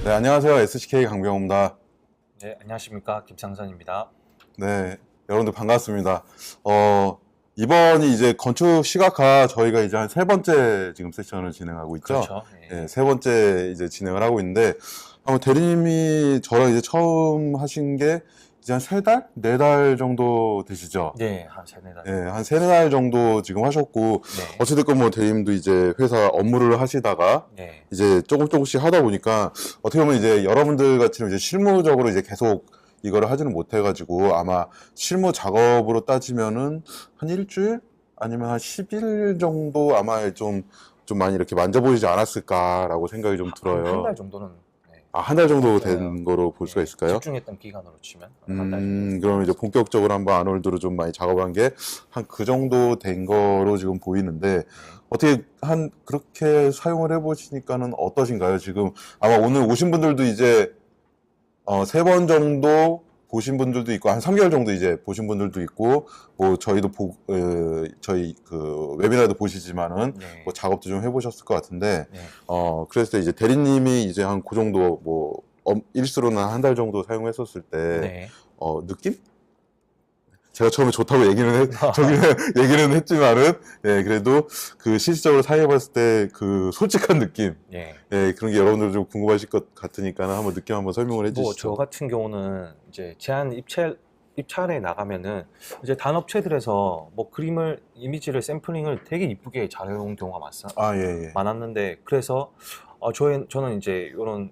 네, 안녕하세요. SCK 강병호입니다. 네, 안녕하십니까. 김상선입니다. 네, 여러분들 반갑습니다. 이번이 이제 건축 시각화 저희가 이제 한 세 번째 지금 세션을 진행하고 있죠. 그렇죠. 네, 세 번째 이제 진행을 하고 있는데, 아마 대리님이 저랑 이제 처음 하신 게 이제 한 세 달? 네 달 정도 되시죠? 네, 한 세네 달. 네, 한 세네 달 정도 지금 하셨고, 네. 어찌됐건 뭐 대리님도 이제 회사 업무를 하시다가 네. 이제 조금씩 하다 보니까 어떻게 보면 이제 여러분들 같이 이제 실무적으로 이제 계속 이거를 하지는 못해가지고 아마 실무 작업으로 따지면은 한 일주일 아니면 한 10일 정도 아마 좀 많이 이렇게 만져보이지 않았을까라고 생각이 좀 들어요. 한 달 정도는. 네. 아, 한 달 정도 맞아요. 된 거로 볼 수가 네, 있을까요? 집중했던 기간으로 치면 한 달 정도. 그럼 이제 본격적으로 한번 아놀드로 좀 많이 작업한 게 한 그 정도 된 거로 지금 보이는데, 어떻게 그렇게 사용을 해보시니까는 어떠신가요? 지금 아마 오늘 오신 분들도 이제, 세 번 정도 보신 분들도 있고, 한 3개월 정도 이제 보신 분들도 있고, 뭐 저희도 저희 그 웨비나도 보시지만은, 네. 뭐 작업도 좀 해보셨을 것 같은데, 네. 그랬을 때 이제 대리님이 이제 한 그 정도 뭐, 일수로는 한 달 정도 사용했었을 때, 네. 느낌? 제가 처음에 좋다고 얘기는 했지만은, 예, 그래도 그 실질적으로 사용해봤을 때 그 솔직한 느낌, 네. 예, 그런 게 여러분들 좀 궁금하실 것 같으니까 한번 느낌 한번 설명을 뭐 해주시죠. 저 같은 경우는 이제 제안 입찰에 나가면은 이제 단업체들에서 뭐 그림을 이미지를 샘플링을 되게 이쁘게 잘 해온 경우가 아, 예, 예. 많았는데, 그래서 저는 이제 이런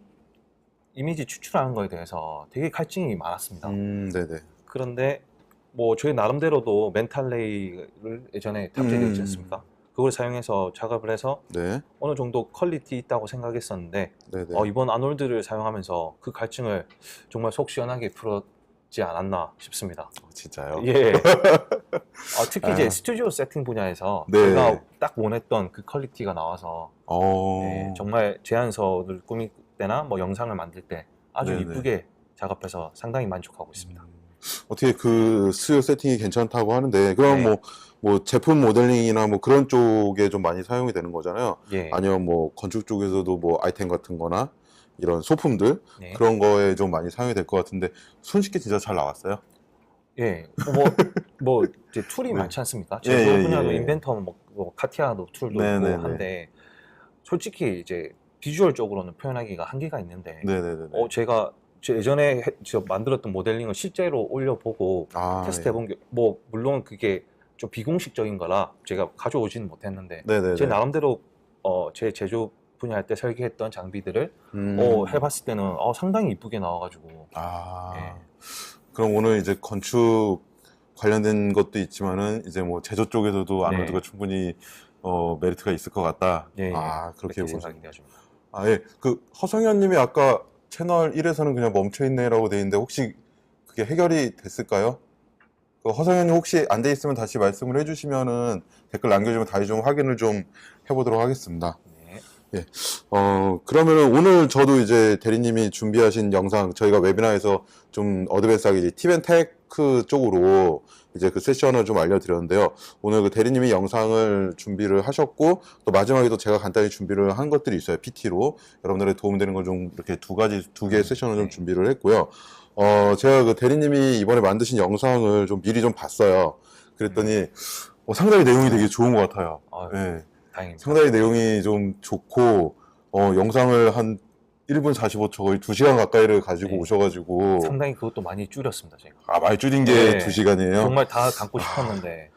이미지 추출하는 거에 대해서 되게 갈증이 많았습니다. 네네. 그런데 뭐 저희 나름대로도 멘탈레이를 예전에 탑재되어 있지 않습니까? 그걸 사용해서 작업을 해서 네, 어느 정도 퀄리티 있다고 생각했었는데, 네네. 이번 아놀드를 사용하면서 그 갈증을 정말 속 시원하게 풀었지 않았나 싶습니다. 진짜요? 예. 특히 이제 아. 스튜디오 세팅 분야에서 네. 제가 딱 원했던 그 퀄리티가 나와서 예, 정말 제안서를 꾸밀 때나 뭐 영상을 만들 때 아주 네네. 이쁘게 작업해서 상당히 만족하고 있습니다. 어떻게 그 스튜디오 세팅이 괜찮다고 하는데, 그럼 네. 뭐 제품 모델링이나 뭐 그런 쪽에 좀 많이 사용이 되는 거잖아요. 예. 아니면 뭐 건축 쪽에서도 뭐 아이템 같은 거나 이런 소품들, 네. 그런 거에 좀 많이 사용이 될 것 같은데, 손쉽게 진짜 잘 나왔어요? 예. 뭐 이제 툴이 네. 많지 않습니까? 예, 예, 제조 분야도 예. 인벤터는 뭐 카티아도 툴도 네네네. 있고 한데, 솔직히 이제 비주얼적으로는 표현하기가 한계가 있는데, 네네네. 제가 예전에 만들었던 모델링을 실제로 올려보고 테스트 해본 게, 뭐 물론 그게 좀 비공식적인 거라 제가 가져오지는 못했는데, 네네네. 제 나름대로 제 제조 분야 할 때 설계했던 장비들을 해봤을 때는 상당히 이쁘게 나와가지고. 예. 그럼 오늘 이제 건축 관련된 것도 있지만은 이제 뭐 제조 쪽에서도 아놀드가 충분히 메리트가 있을 것 같다. 예, 그렇게 보시면. 생각이 되어집니다. 예. 그 허성현 님이 아까 채널 1에서는 그냥 멈춰 있네라고 돼 있는데, 혹시 그게 해결이 됐을까요? 그 허성현 님 혹시 안 돼 있으면 다시 말씀을 해주시면은 댓글 남겨주면 다시 좀 확인을 좀 해보도록 하겠습니다. 네. 예. 그러면은 오늘 저도 이제 대리님이 준비하신 영상, 저희가 웨비나에서 좀 어드밴스하게 이제 팁앤테크 쪽으로 이제 그 세션을 좀 알려드렸는데요. 오늘 그 대리님이 영상을 준비를 하셨고, 또 마지막에도 제가 간단히 준비를 한 것들이 있어요. PT로. 여러분들의 도움되는 걸 좀 이렇게 두 개의 세션을 좀 준비를 했고요. 제가 그 대리님이 이번에 만드신 영상을 좀 미리 좀 봤어요. 그랬더니, 상당히 내용이 되게 좋은 것 같아요. 예. 다행입니다. 상당히 내용이 좀 좋고, 영상을 한 1분 45초, 거의 2시간 가까이를 가지고 오셔가지고. 상당히 그것도 많이 줄였습니다, 제가. 많이 줄인 게 2시간이에요? 정말 다 담고 싶었는데,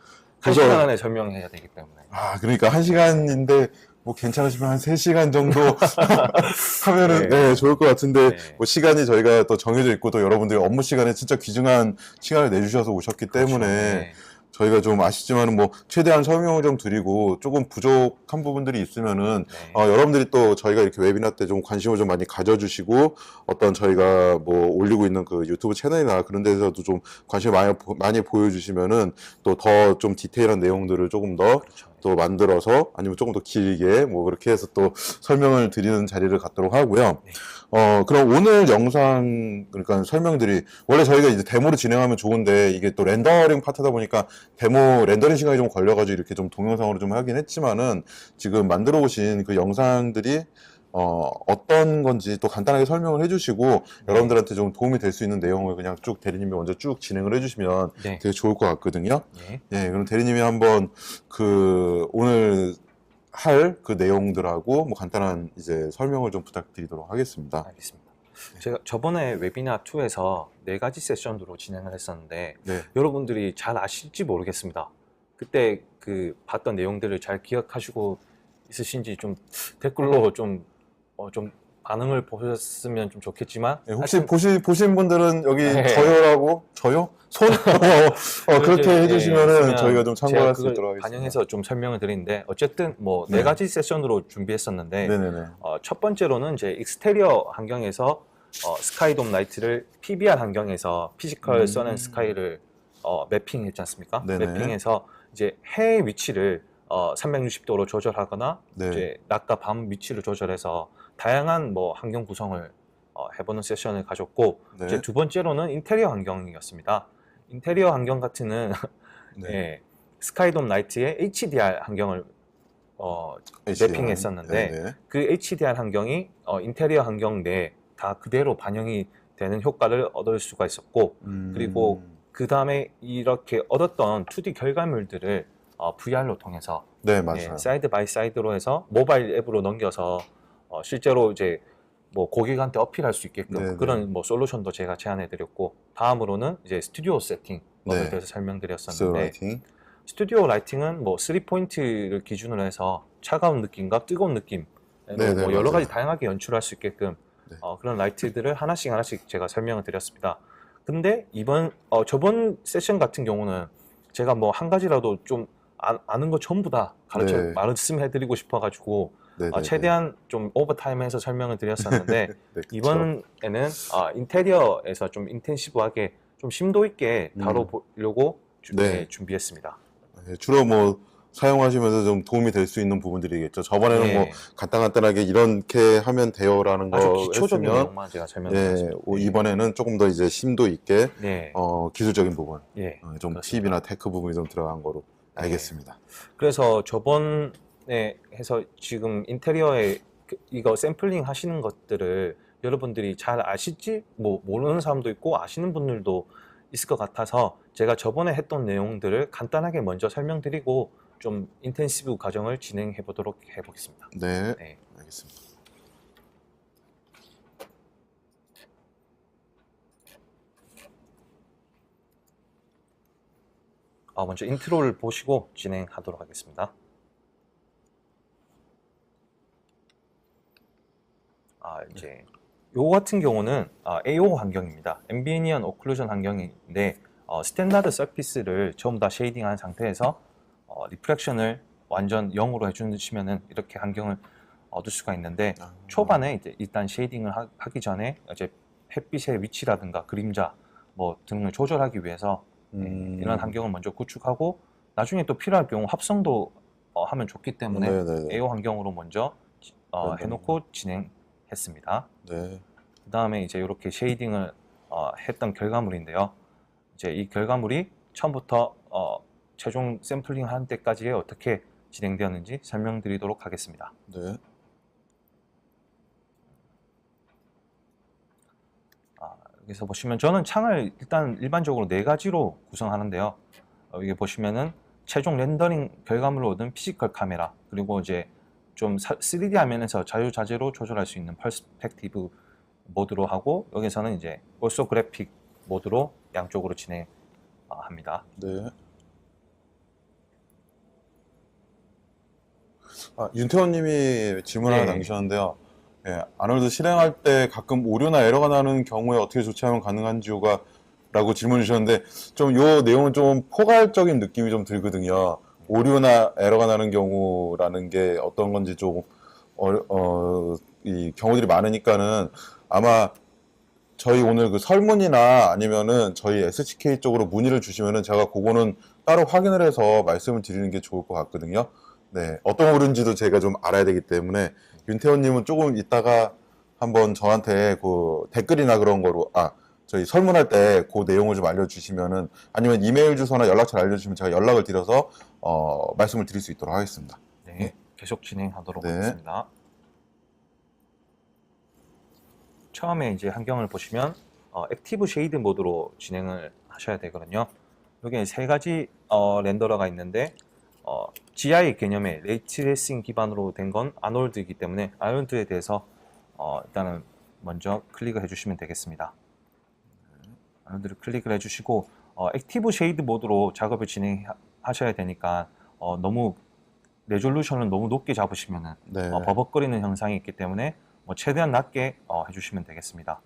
그래서- 1시간 안에 설명해야 되기 때문에. 그러니까 1시간인데, 뭐 괜찮으시면 한 3시간 정도 하면은, 네, 좋을 것 같은데, 뭐 시간이 저희가 또 정해져 있고, 또 여러분들이 업무 시간에 진짜 귀중한 시간을 내주셔서 오셨기 때문에, 저희가 좀 아시지만은 뭐 최대한 설명을 좀 드리고, 조금 부족한 부분들이 있으면은 여러분들이 또 저희가 이렇게 웨비나 때 좀 관심을 좀 많이 가져주시고, 어떤 저희가 뭐 올리고 있는 그 유튜브 채널이나 그런 데서도 좀 관심을 많이 보여주시면은 또 더 좀 디테일한 내용들을 조금 더 또 만들어서, 아니면 조금 더 길게 뭐 그렇게 해서 또 설명을 드리는 자리를 갖도록 하고요. 그럼 오늘 영상, 그러니까 설명들이, 원래 저희가 이제 데모를 진행하면 좋은데, 이게 또 렌더링 파트다 보니까 데모 렌더링 시간이 좀 걸려가지고 이렇게 좀 동영상으로 좀 하긴 했지만은, 지금 만들어 오신 그 영상들이 어떤 건지 또 간단하게 설명을 해주시고 여러분들한테 좀 도움이 될 수 있는 내용을 그냥 쭉 대리님이 먼저 쭉 진행을 해주시면 네. 되게 좋을 것 같거든요. 예. 예, 그럼 대리님이 한번 오늘 할 그 내용들하고 뭐 간단한 이제 설명을 좀 부탁드리도록 하겠습니다. 알겠습니다. 제가 저번에 웨비나 2에서 4가지 세션으로 진행을 했었는데 네. 여러분들이 잘 아실지 모르겠습니다. 그때 그 봤던 내용들을 잘 기억하시고 있으신지 좀 댓글로 좀 반응을 보셨으면 좀 좋겠지만 예, 혹시 하여튼 보신 분들은 여기 네. 저요라고 저요? 손? 그렇게 이제, 해주시면은 있으면 저희가 좀 제가 참고할 수 그걸 있도록 하겠습니다. 반영해서 좀 설명을 드리는데 어쨌든 뭐 네. 4가지 세션으로 준비했었는데 네네네. 첫 번째로는 이제 익스테리어 환경에서 스카이돔 라이트를 PBR 환경에서 피지컬 선 앤 스카이를 매핑했지 않습니까? 네네. 매핑해서 이제 해 위치를 360도로 조절하거나 네. 이제 낮과 밤 위치를 조절해서 다양한 뭐 환경 구성을 해보는 세션을 가졌고 네. 이제 두 번째로는 인테리어 환경이었습니다. 인테리어 환경 같은 네. 예, 스카이돔 라이트의 HDR 환경을 HDR. 매핑했었는데 네네. 그 HDR 환경이 인테리어 환경 내에 다 그대로 반영이 되는 효과를 얻을 수가 있었고 그리고 그 다음에 이렇게 얻었던 2D 결과물들을 VR로 통해서 네, 맞아요. 사이드 바이 사이드로 해서 모바일 앱으로 넘겨서 실제로 이제 뭐 고객한테 어필할 수 있게끔 네네. 그런 뭐 솔루션도 제가 제안해 드렸고 다음으로는 이제 스튜디오 세팅에 네. 대해서 설명드렸었는데 라이팅. 스튜디오 라이팅은 뭐 3포인트를 기준으로 해서 차가운 느낌과 뜨거운 느낌 네네, 뭐 여러 가지 맞아요. 다양하게 연출할 수 있게끔 네. 그런 라이트들을 하나씩 제가 설명을 드렸습니다. 근데 저번 세션 같은 경우는 제가 뭐 한 가지라도 좀 아는 거 전부 다 네. 말씀해드리고 싶어가지고 네네네. 최대한 좀 오버타임해서 설명을 드렸었는데 네, 그쵸. 이번에는 인테리어에서 좀 인텐시브하게 좀 심도 있게 다뤄보려고 네. 준비했습니다. 네, 주로 뭐 사용하시면서 좀 도움이 될 수 있는 부분들이겠죠. 저번에는 뭐 간단하게 이렇게 하면 돼요라는 아주 거 기초적인 했으면 내용만 제가 설명드렸습니다. 이번에는 조금 더 이제 심도 있게 네. 기술적인 부분, 좀 그렇습니다. 팁이나 테크 부분이 좀 들어간 거로 알겠습니다. 그래서 저번에 해서 지금 인테리어에 이거 샘플링 하시는 것들을 여러분들이 잘 아실지 뭐 모르는 사람도 있고 아시는 분들도 있을 것 같아서 제가 저번에 했던 내용들을 간단하게 먼저 설명드리고 좀 인텐시브 과정을 진행해 보도록 해보겠습니다. 네, 네. 알겠습니다. 먼저 인트로를 보시고 진행하도록 하겠습니다. 이제 요거 같은 경우는 AO 환경입니다. 앰비언 오클루전 환경인데 스탠다드 서피스를 전부 다 쉐이딩한 상태에서 리프렉션을 완전 0으로 해주시면은 이렇게 환경을 얻을 수가 있는데 초반에 이제 일단 쉐이딩을 하기 전에 이제 햇빛의 위치라든가 그림자 뭐 등을 조절하기 위해서 이런 환경을 먼저 구축하고 나중에 또 필요할 경우 합성도 하면 좋기 때문에 네네네. AO 환경으로 먼저 해놓고 진행했습니다. 네. 그 다음에 이제 이렇게 쉐이딩을 했던 결과물인데요. 이제 이 결과물이 처음부터 최종 샘플링 한 때까지의 어떻게 진행되었는지 설명드리도록 하겠습니다. 네. 여기서 보시면 저는 창을 일단 일반적으로 4가지로 구성하는데요. 여기 보시면은 최종 렌더링 결과물을 얻은 피지컬 카메라 그리고 이제 좀 3D 화면에서 자유자재로 조절할 수 있는 퍼스펙티브 모드로 하고 여기서는 이제 올소그래픽 모드로 양쪽으로 진행합니다. 네. 윤태원님이 질문 하나 남기셨는데요. 아놀드 실행할 때 가끔 오류나 에러가 나는 경우에 어떻게 조치하면 가능한지요가 라고 질문 주셨는데 좀 요 내용은 좀 포괄적인 느낌이 좀 들거든요. 오류나 에러가 나는 경우라는 게 어떤 건지 좀 이 경우들이 많으니까는 아마 저희 오늘 그 설문이나 아니면은 저희 SHK 쪽으로 문의를 주시면은 제가 그거는 따로 확인을 해서 말씀을 드리는 게 좋을 것 같거든요. 네, 어떤 오류인지도 제가 좀 알아야 되기 때문에 윤태원님은 조금 이따가 한번 저한테 그 댓글이나 그런 거로 저희 설문할 때 그 내용을 좀 알려주시면은 아니면 이메일 주소나 연락처를 알려주시면 제가 연락을 드려서 말씀을 드릴 수 있도록 하겠습니다. 네, 계속 진행하도록 하겠습니다. 처음에 이제 환경을 보시면 액티브 쉐이드 모드로 진행을 하셔야 되거든요. 여기에 세 가지 렌더러가 있는데 GI 개념의 레이트레이싱 기반으로 된 건 아놀드이기 때문에 아놀드에 대해서 일단은 먼저 클릭을 해주시면 되겠습니다. 아놀드를 클릭을 해주시고 액티브 쉐이드 모드로 작업을 진행하셔야 되니까 너무 레졸루션을 너무 높게 잡으시면은 네. 버벅거리는 현상이 있기 때문에 최대한 낮게 해주시면 되겠습니다.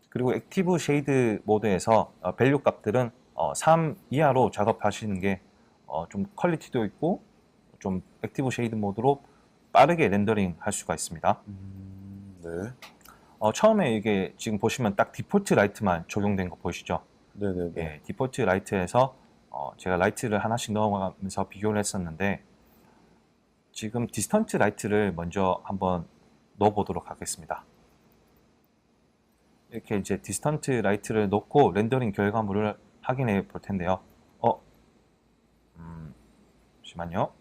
그리고 액티브 쉐이드 모드에서 밸류 값들은 3 이하로 작업하시는 게 좀 퀄리티도 있고 좀 액티브 쉐이드 모드로 빠르게 렌더링 할 수가 있습니다. 네. 처음에 이게 지금 보시면 딱 디폴트 라이트만 적용된 거 보이시죠? 네네네. 예, 디폴트 라이트에서 제가 라이트를 하나씩 넣어가면서 비교를 했었는데 지금 디스턴트 라이트를 먼저 한번 넣어보도록 하겠습니다. 이렇게 이제 디스턴트 라이트를 넣고 렌더링 결과물을 확인해 볼 텐데요. 잠시만요.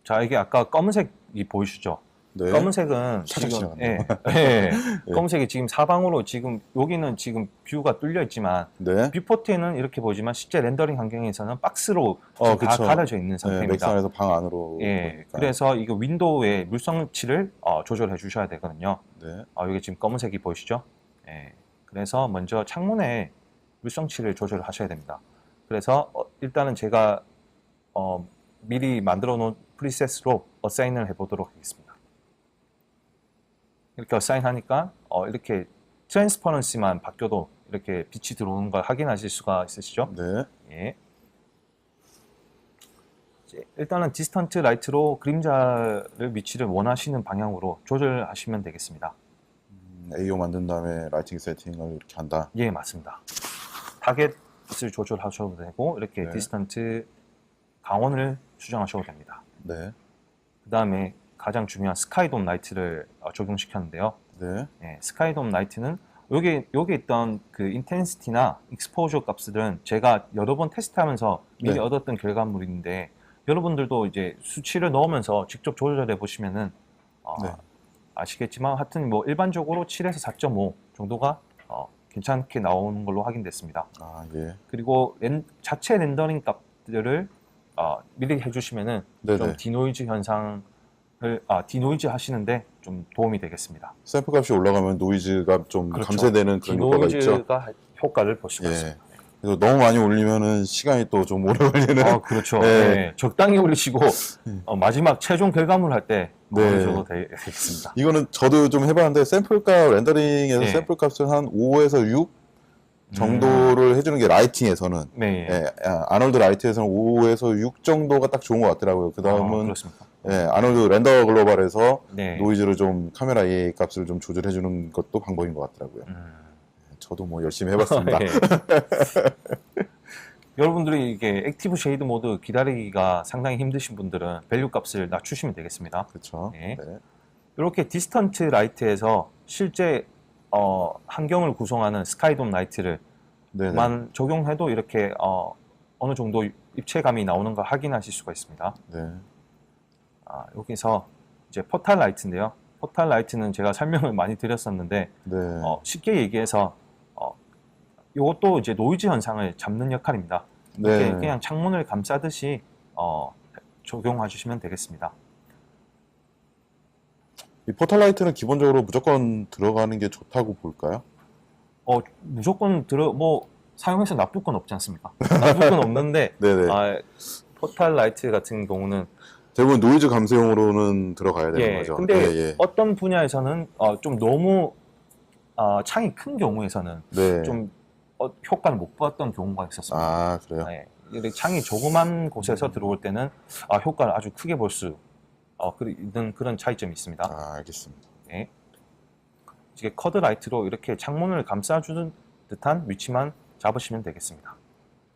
자, 이게 아까 검은색이 보이시죠? 네. 검은색은 살짝 지금 지나갔네요. 검은색이 지금 사방으로 지금 여기는 지금 뷰가 뚫려 있지만 네. 뷰포트에는 이렇게 보이지만 실제 렌더링 환경에서는 박스로 다 그쵸. 가려져 있는 네, 상태입니다. 맥스 안에서 방 안으로. 예, 보니까. 그래서 이거 윈도우의 물성치를 조절해 주셔야 되거든요. 네. 여기 지금 검은색이 보이시죠? 예, 그래서 먼저 창문의 물성치를 조절하셔야 됩니다. 그래서 일단은 제가 미리 만들어 놓은 프리셋으로 어사인을 해보도록 하겠습니다. 이렇게 어사인하니까 이렇게 트랜스퍼런시만 바뀌어도 이렇게 빛이 들어오는 걸 확인하실 수가 있으시죠? 네. 예. 일단은 디스턴트 라이트로 그림자를 위치를 원하시는 방향으로 조절하시면 되겠습니다. AO 만든 다음에 라이팅 세팅을 이렇게 한다. 예, 맞습니다. 타겟을 조절하셔도 되고 이렇게 네. 디스턴트 강원을 수정하셔도 됩니다. 네. 그 다음에 가장 중요한 스카이돔 라이트를 적용시켰는데요. 네. 예, 스카이돔 라이트는 여기 있던 그 인텐시티나 익스포저 값들은 제가 여러 번 테스트하면서 미리 네. 얻었던 결과물인데 여러분들도 이제 수치를 넣으면서 직접 조절해 보시면은 네. 아시겠지만 하여튼 뭐 일반적으로 7에서 4.5 정도가 괜찮게 나오는 걸로 확인됐습니다. 예. 그리고 자체 렌더링 값들을 미리 해주시면은 네네. 좀 디노이즈 현상을 디노이즈 하시는데 좀 도움이 되겠습니다. 샘플 값이 올라가면 노이즈가 좀 그렇죠. 감쇄되는 그런 효과가 있죠. 디노이즈가 효과를 볼 수가 예. 있습니다. 그래서 너무 많이 올리면은 시간이 또 좀 오래 걸리는. 그렇죠. 네. 네. 적당히 올리시고 마지막 최종 결과물 할 때 네. 올리셔도 되겠습니다. 이거는 저도 좀 해봤는데 샘플 값 렌더링에서 네. 샘플 값을 한 5에서 6 정도를 해주는 게 라이팅에서는. 네. 예, 아놀드 라이트에서는 5에서 6 정도가 딱 좋은 것 같더라고요. 그 다음은 그렇습니까? 아놀드 렌더 글로벌에서 네. 노이즈를 좀 카메라 EA 값을 좀 조절해 주는 것도 방법인 것 같더라고요. 저도 뭐 열심히 해봤습니다. 네. 여러분들이 이게 액티브 쉐이드 모드 기다리기가 상당히 힘드신 분들은 밸류 값을 낮추시면 되겠습니다. 그렇죠. 네. 네. 이렇게 디스턴트 라이트에서 실제 환경을 구성하는 스카이돔 라이트를 네네. 만 적용해도 이렇게 어느 정도 입체감이 나오는 걸 확인하실 수가 있습니다. 네. 여기서 이제 포탈 라이트인데요. 포탈 라이트는 제가 설명을 많이 드렸었는데 네. 쉽게 얘기해서 이것도 이제 노이즈 현상을 잡는 역할입니다. 이렇게 네. 그냥 창문을 감싸듯이 적용해 주시면 되겠습니다. 이 포탈 라이트는 기본적으로 무조건 들어가는 게 좋다고 볼까요? 무조건 사용해서 나쁠 건 없지 않습니까? 나쁠 건 없는데 네네. 포탈 라이트 같은 경우는 대부분 노이즈 감소용으로는 들어가야 되는 예, 거죠. 근데 예. 어떤 분야에서는 좀 너무 창이 큰 경우에서는 네. 좀 효과를 못 봤던 경우가 있었습니다. 그래요? 네. 이렇게 창이 조그만 곳에서 들어올 때는 효과를 아주 크게 볼 수 있는 그런 차이점이 있습니다. 알겠습니다. 네. 이게 커드 라이트로 이렇게 창문을 감싸주는 듯한 위치만 잡으시면 되겠습니다.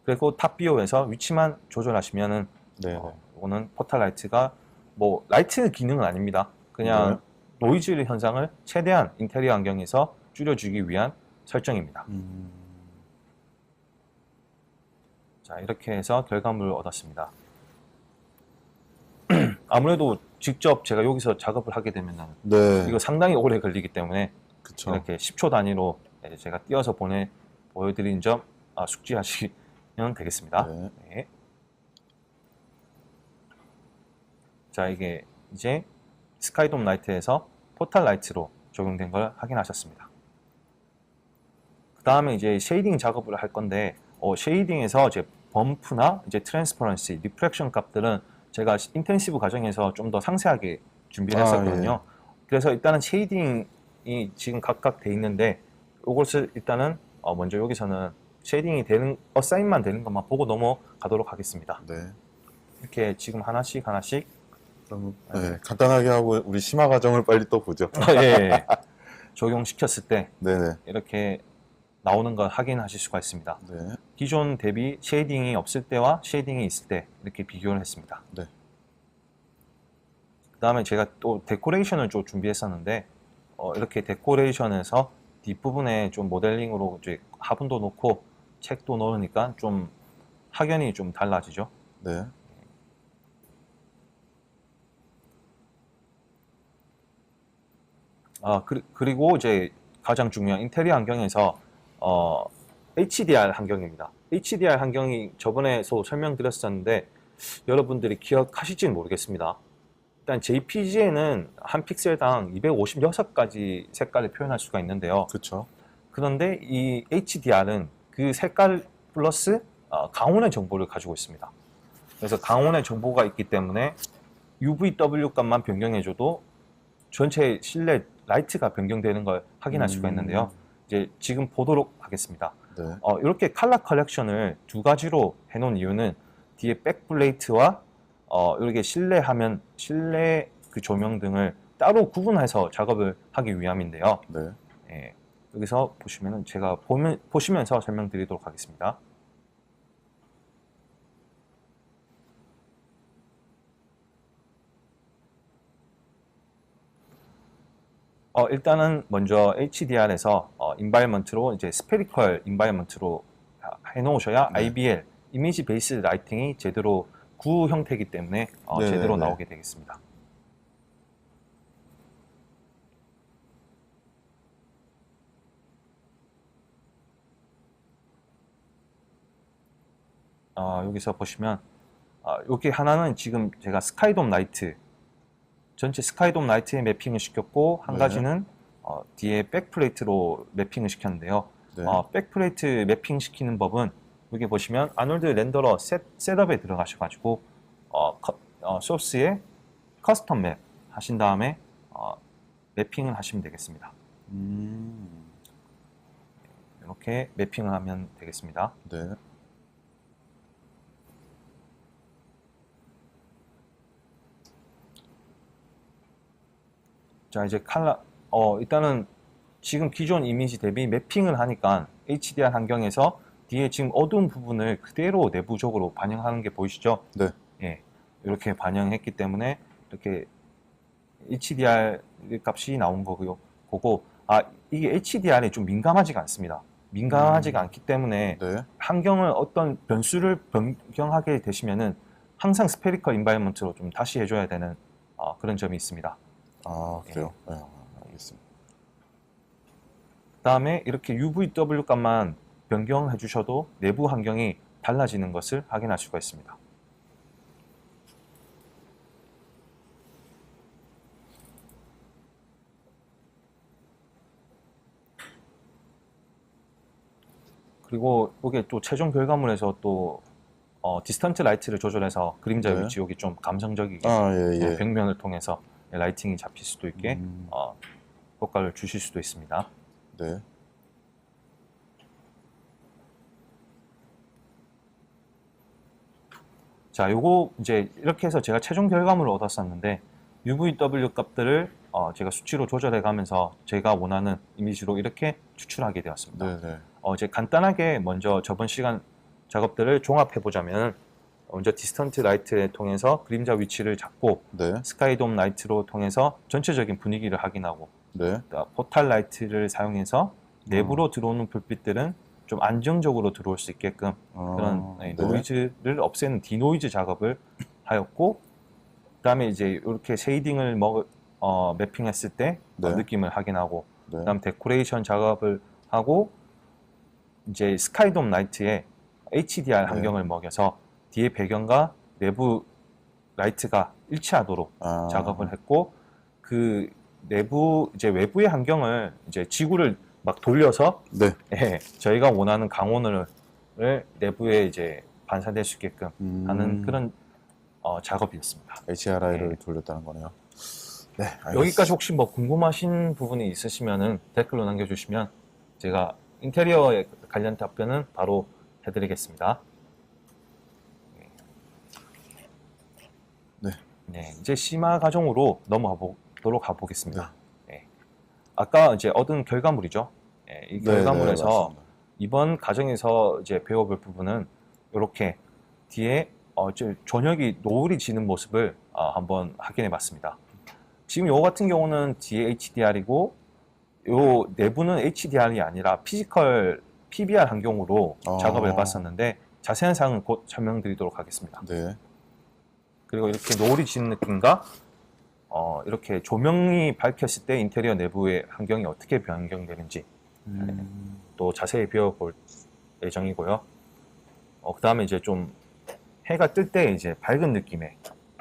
그리고 탑 비오에서 위치만 조절하시면은 네. 이거는 포탈 라이트가 뭐 라이트 기능은 아닙니다. 그냥 노이즈 현상을 최대한 인테리어 환경에서 줄여주기 위한 설정입니다. 자, 이렇게 해서 결과물을 얻었습니다. 아무래도 직접 제가 여기서 작업을 하게 되면 네. 이거 상당히 오래 걸리기 때문에 그쵸. 이렇게 10초 단위로 제가 띄어서 보여드린 점 숙지하시면 되겠습니다. 네. 네. 자, 이게 이제 스카이돔 라이트에서 포탈 라이트로 적용된 걸 확인하셨습니다. 그 다음에 이제 쉐이딩 작업을 할 건데, 쉐이딩에서 이제 범프나 이제 트랜스퍼런시, 리프렉션 값들은 제가 인텐시브 과정에서 좀 더 상세하게 준비를 했었거든요. 그래서 일단은 쉐이딩이 지금 각각 돼 있는데, 이것을 일단은 먼저 여기서는 쉐이딩이 되는, 어사인만 되는 것만 보고 넘어가도록 하겠습니다. 네. 이렇게 지금 하나씩 그럼 간단하게 하고 우리 심화 과정을 빨리 또 보죠. 예, 적용시켰을 때 네네. 이렇게 나오는 걸 확인하실 수가 있습니다. 네. 기존 대비 쉐이딩이 없을 때와 쉐이딩이 있을 때 이렇게 비교를 했습니다. 네. 그 다음에 제가 또 데코레이션을 좀 준비했었는데 이렇게 데코레이션에서 뒷부분에 좀 모델링으로 이제 화분도 놓고 책도 넣으니까 좀 확연히 좀 달라지죠. 네. 그리고 이제 가장 중요한 인테리어 환경에서 HDR 환경입니다. HDR 환경이 저번에도 설명드렸었는데 여러분들이 기억하실지는 모르겠습니다. 일단 JPG에는 한 픽셀당 256가지 색깔을 표현할 수가 있는데요. 그쵸. 그런데 이 HDR은 그 색깔 플러스 강원의 정보를 가지고 있습니다. 그래서 강원의 정보가 있기 때문에 UVW 값만 변경해줘도 전체 실내 라이트가 변경되는 걸 확인할 수가 있는데요. 이제 지금 보도록 하겠습니다. 네. 이렇게 컬러 컬렉션을 두 가지로 해놓은 이유는 뒤에 백플레이트와 이렇게 실내 그 조명 등을 따로 구분해서 작업을 하기 위함인데요. 네. 예, 여기서 보시면은 제가 보시면서 설명드리도록 하겠습니다. 일단은 먼저 HDR에서 인바이먼트로 이제 스페리컬 인바이먼트로 해놓으셔야 네. IBL 이미지 베이스 라이팅이 제대로 구 형태이기 때문에 제대로 나오게 되겠습니다. 여기서 보시면 여기 하나는 지금 제가 스카이돔 라이트 전체 스카이돔 라이트에 매핑을 시켰고 한 네. 가지는 뒤에 백플레이트로 매핑을 시켰는데요. 네. 백플레이트 매핑 시키는 법은 여기 보시면 아놀드 렌더러 셋업에 들어가셔가지고 소스에 커스텀 맵 하신 다음에 매핑을 하시면 되겠습니다. 이렇게 매핑을 하면 되겠습니다. 네. 자, 이제 일단은 지금 기존 이미지 대비 매핑을 하니까 HDR 환경에서 뒤에 지금 어두운 부분을 그대로 내부적으로 반영하는 게 보이시죠? 네. 예, 이렇게 반영했기 때문에 이렇게 HDR 값이 나온 거고요. 이게 HDR에 좀 민감하지가 않습니다. 민감하지가 않기 때문에 네. 환경을 어떤 변수를 변경하게 되시면은 항상 스페리컬 인바이먼트로 좀 다시 해줘야 되는 그런 점이 있습니다. 그래요? 네. 알겠습니다. 그 다음에 이렇게 UVW 값만 변경해 주셔도 내부 환경이 달라지는 것을 확인할 수가 있습니다. 그리고 이게 또 최종 결과물에서 또 디스턴트 라이트를 조절해서 그림자 네. 위치 여기 좀 감성적이게 예. 벽면을 통해서 라이팅이 잡힐 수도 있게 효과를 주실 수도 있습니다. 네. 자, 요거 이제 이렇게 해서 제가 최종 결과물을 얻었었는데 UVW 값들을 제가 수치로 조절해 가면서 제가 원하는 이미지로 이렇게 추출하게 되었습니다. 네. 이제 간단하게 먼저 저번 시간 작업들을 종합해 보자면 먼저 디스턴트 라이트를 통해서 그림자 위치를 잡고 네. 스카이돔 라이트로 통해서 전체적인 분위기를 확인하고 네. 포탈 라이트를 사용해서 내부로 들어오는 불빛들은 좀 안정적으로 들어올 수 있게끔 그런 네. 노이즈를 없애는 디노이즈 작업을 하였고, 그다음에 이제 이렇게 쉐이딩을 매핑했을 때 네. 느낌을 확인하고, 네. 그다음 데코레이션 작업을 하고, 이제 스카이돔 라이트에 HDR 네. 환경을 먹여서 뒤에 배경과 내부 라이트가 일치하도록 작업을 했고, 그 내부 이제 외부의 환경을 이제 지구를 막 돌려서 네. 예, 저희가 원하는 강원을 내부에 이제 반사될 수 있게끔 하는 그런 작업이었습니다. HRI를 네. 돌렸다는 거네요. 네, 알겠습니다. 여기까지 혹시 뭐 궁금하신 부분이 있으시면은 댓글로 남겨주시면 제가 인테리어에 관련 답변은 바로 해드리겠습니다. 네. 네, 이제 심화 과정으로 넘어가 보도록 가보겠습니다. 네. 아까 이제 얻은 결과물이죠. 네, 이 결과물에서 맞습니다. 이번 과정에서 이제 배워볼 부분은 이렇게 뒤에 조명이 노을이 지는 모습을 한번 확인해봤습니다. 지금 요 같은 경우는 뒤에 HDR이고 요 내부는 HDR이 아니라 피지컬 PBR 환경으로 작업을 해봤었는데 자세한 사항은 곧 설명드리도록 하겠습니다. 네. 그리고 이렇게 노을이 지는 느낌과 이렇게 조명이 밝혔을 때 인테리어 내부의 환경이 어떻게 변경되는지 또 자세히 배워볼 예정이고요. 그 다음에 이제 좀 해가 뜰 때 이제 밝은 느낌의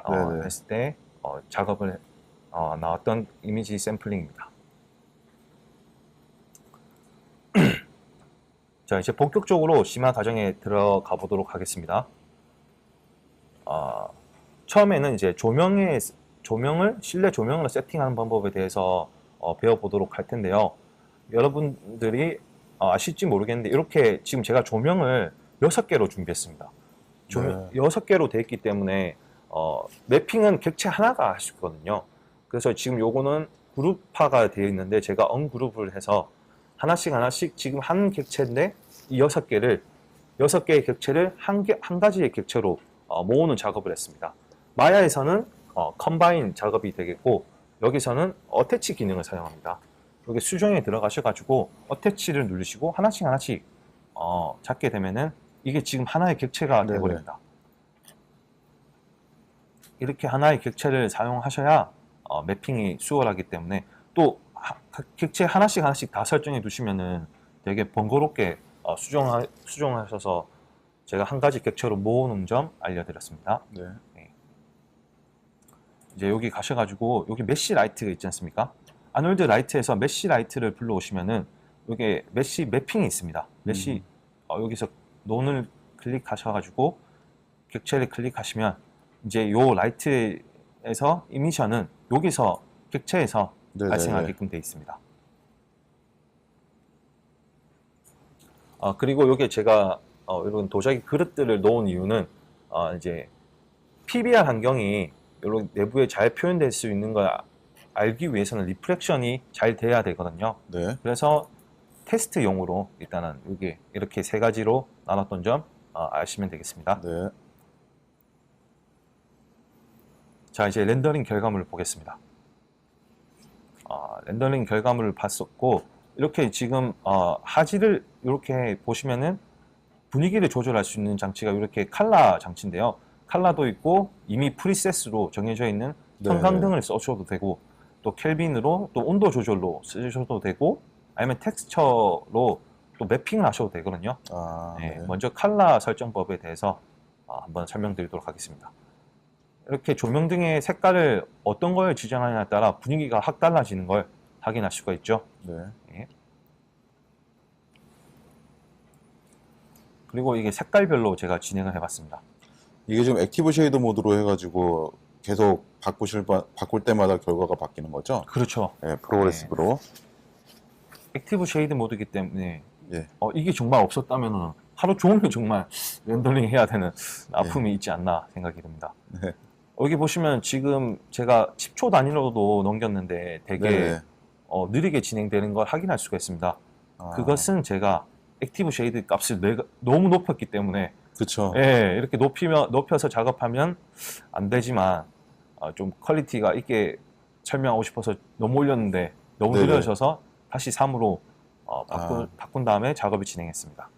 네네. 했을 때 작업을 나왔던 이미지 샘플링입니다. 자, 이제 본격적으로 심화 과정에 들어가 보도록 하겠습니다. 처음에는 이제 실내 조명을 세팅하는 방법에 대해서 배워보도록 할 텐데요. 여러분들이 아실지 모르겠는데 이렇게 지금 제가 조명을 6개로 준비했습니다. 네. 6개로 되어 있기 때문에 매핑은 객체 하나가 할 수 있거든요. 그래서 지금 요거는 그룹화가 되어 있는데 제가 언그룹을 해서 하나씩 지금 한 객체인데 이 6개의 객체를 한 가지의 객체로 모으는 작업을 했습니다. 마야에서는 컴바인 작업이 되겠고 여기서는 어태치 기능을 사용합니다. 여기 수정에 들어가셔가지고 어태치를 누르시고 하나씩 잡게 되면은 이게 지금 하나의 객체가 네네. 되어버립니다. 이렇게 하나의 객체를 사용하셔야 매핑이 수월하기 때문에 또 객체 하나씩 다 설정해 두시면은 되게 번거롭게 수정하셔서 제가 한 가지 객체로 모으는 점 알려드렸습니다. 네. 이제 여기 가셔가지고 여기 메쉬 라이트가 있지 않습니까? 아놀드 라이트에서 메쉬 라이트를 불러오시면은 여기 메쉬 매핑이 있습니다. 메쉬 여기서 논을 클릭하셔가지고 객체를 클릭하시면 이제 요 라이트에서 이미션은 여기서 객체에서 네네네. 발생하게끔 되어 있습니다. 그리고 여기 제가 이런 도자기 그릇들을 놓은 이유는 이제 PBR 환경이 이런 내부에 잘 표현될 수 있는 걸 알기 위해서는 리프렉션이 잘 돼야 되거든요. 네. 그래서 테스트용으로 일단은 여기 이렇게 3가지로 나눴던 점 아시면 되겠습니다. 네. 자, 이제 렌더링 결과물을 보겠습니다. 렌더링 결과물을 봤었고 이렇게 지금 하지를 이렇게 보시면은 분위기를 조절할 수 있는 장치가 이렇게 칼라 장치인데요. 칼라도 있고 이미 프리셋으로 정해져 있는 형광등을 써주셔도 되고 또 켈빈으로 또 온도 조절로 쓰셔도 되고 아니면 텍스처로 또 매핑을 하셔도 되거든요. 네, 먼저 칼라 설정법에 대해서 한번 설명드리도록 하겠습니다. 이렇게 조명등의 색깔을 어떤 걸 지정하느냐에 따라 분위기가 확 달라지는 걸 확인할 수가 있죠. 네. 네. 그리고 이게 색깔별로 제가 진행을 해봤습니다. 이게 지금 액티브 쉐이더 모드로 해가지고 계속 바꿀 때마다 결과가 바뀌는 거죠? 그렇죠. 네, 프로그레시브로. 액티브 쉐이드 모드이기 때문에 예. 이게 정말 없었다면 하루 종일 정말 렌더링 해야 되는 아픔이 있지 않나 생각이 듭니다. 네. 여기 보시면 지금 제가 10초 단위로도 넘겼는데 되게 느리게 진행되는 걸 확인할 수가 있습니다. 그것은 제가 액티브 쉐이드 값을 너무 높였기 때문에 그렇죠. 예, 이렇게 높여서 작업하면 안 되지만 좀 퀄리티가 있게 설명하고 싶어서 너무 올렸는데 너무 네네. 느려져서 다시 3으로 바꾼 다음에 작업을 진행했습니다.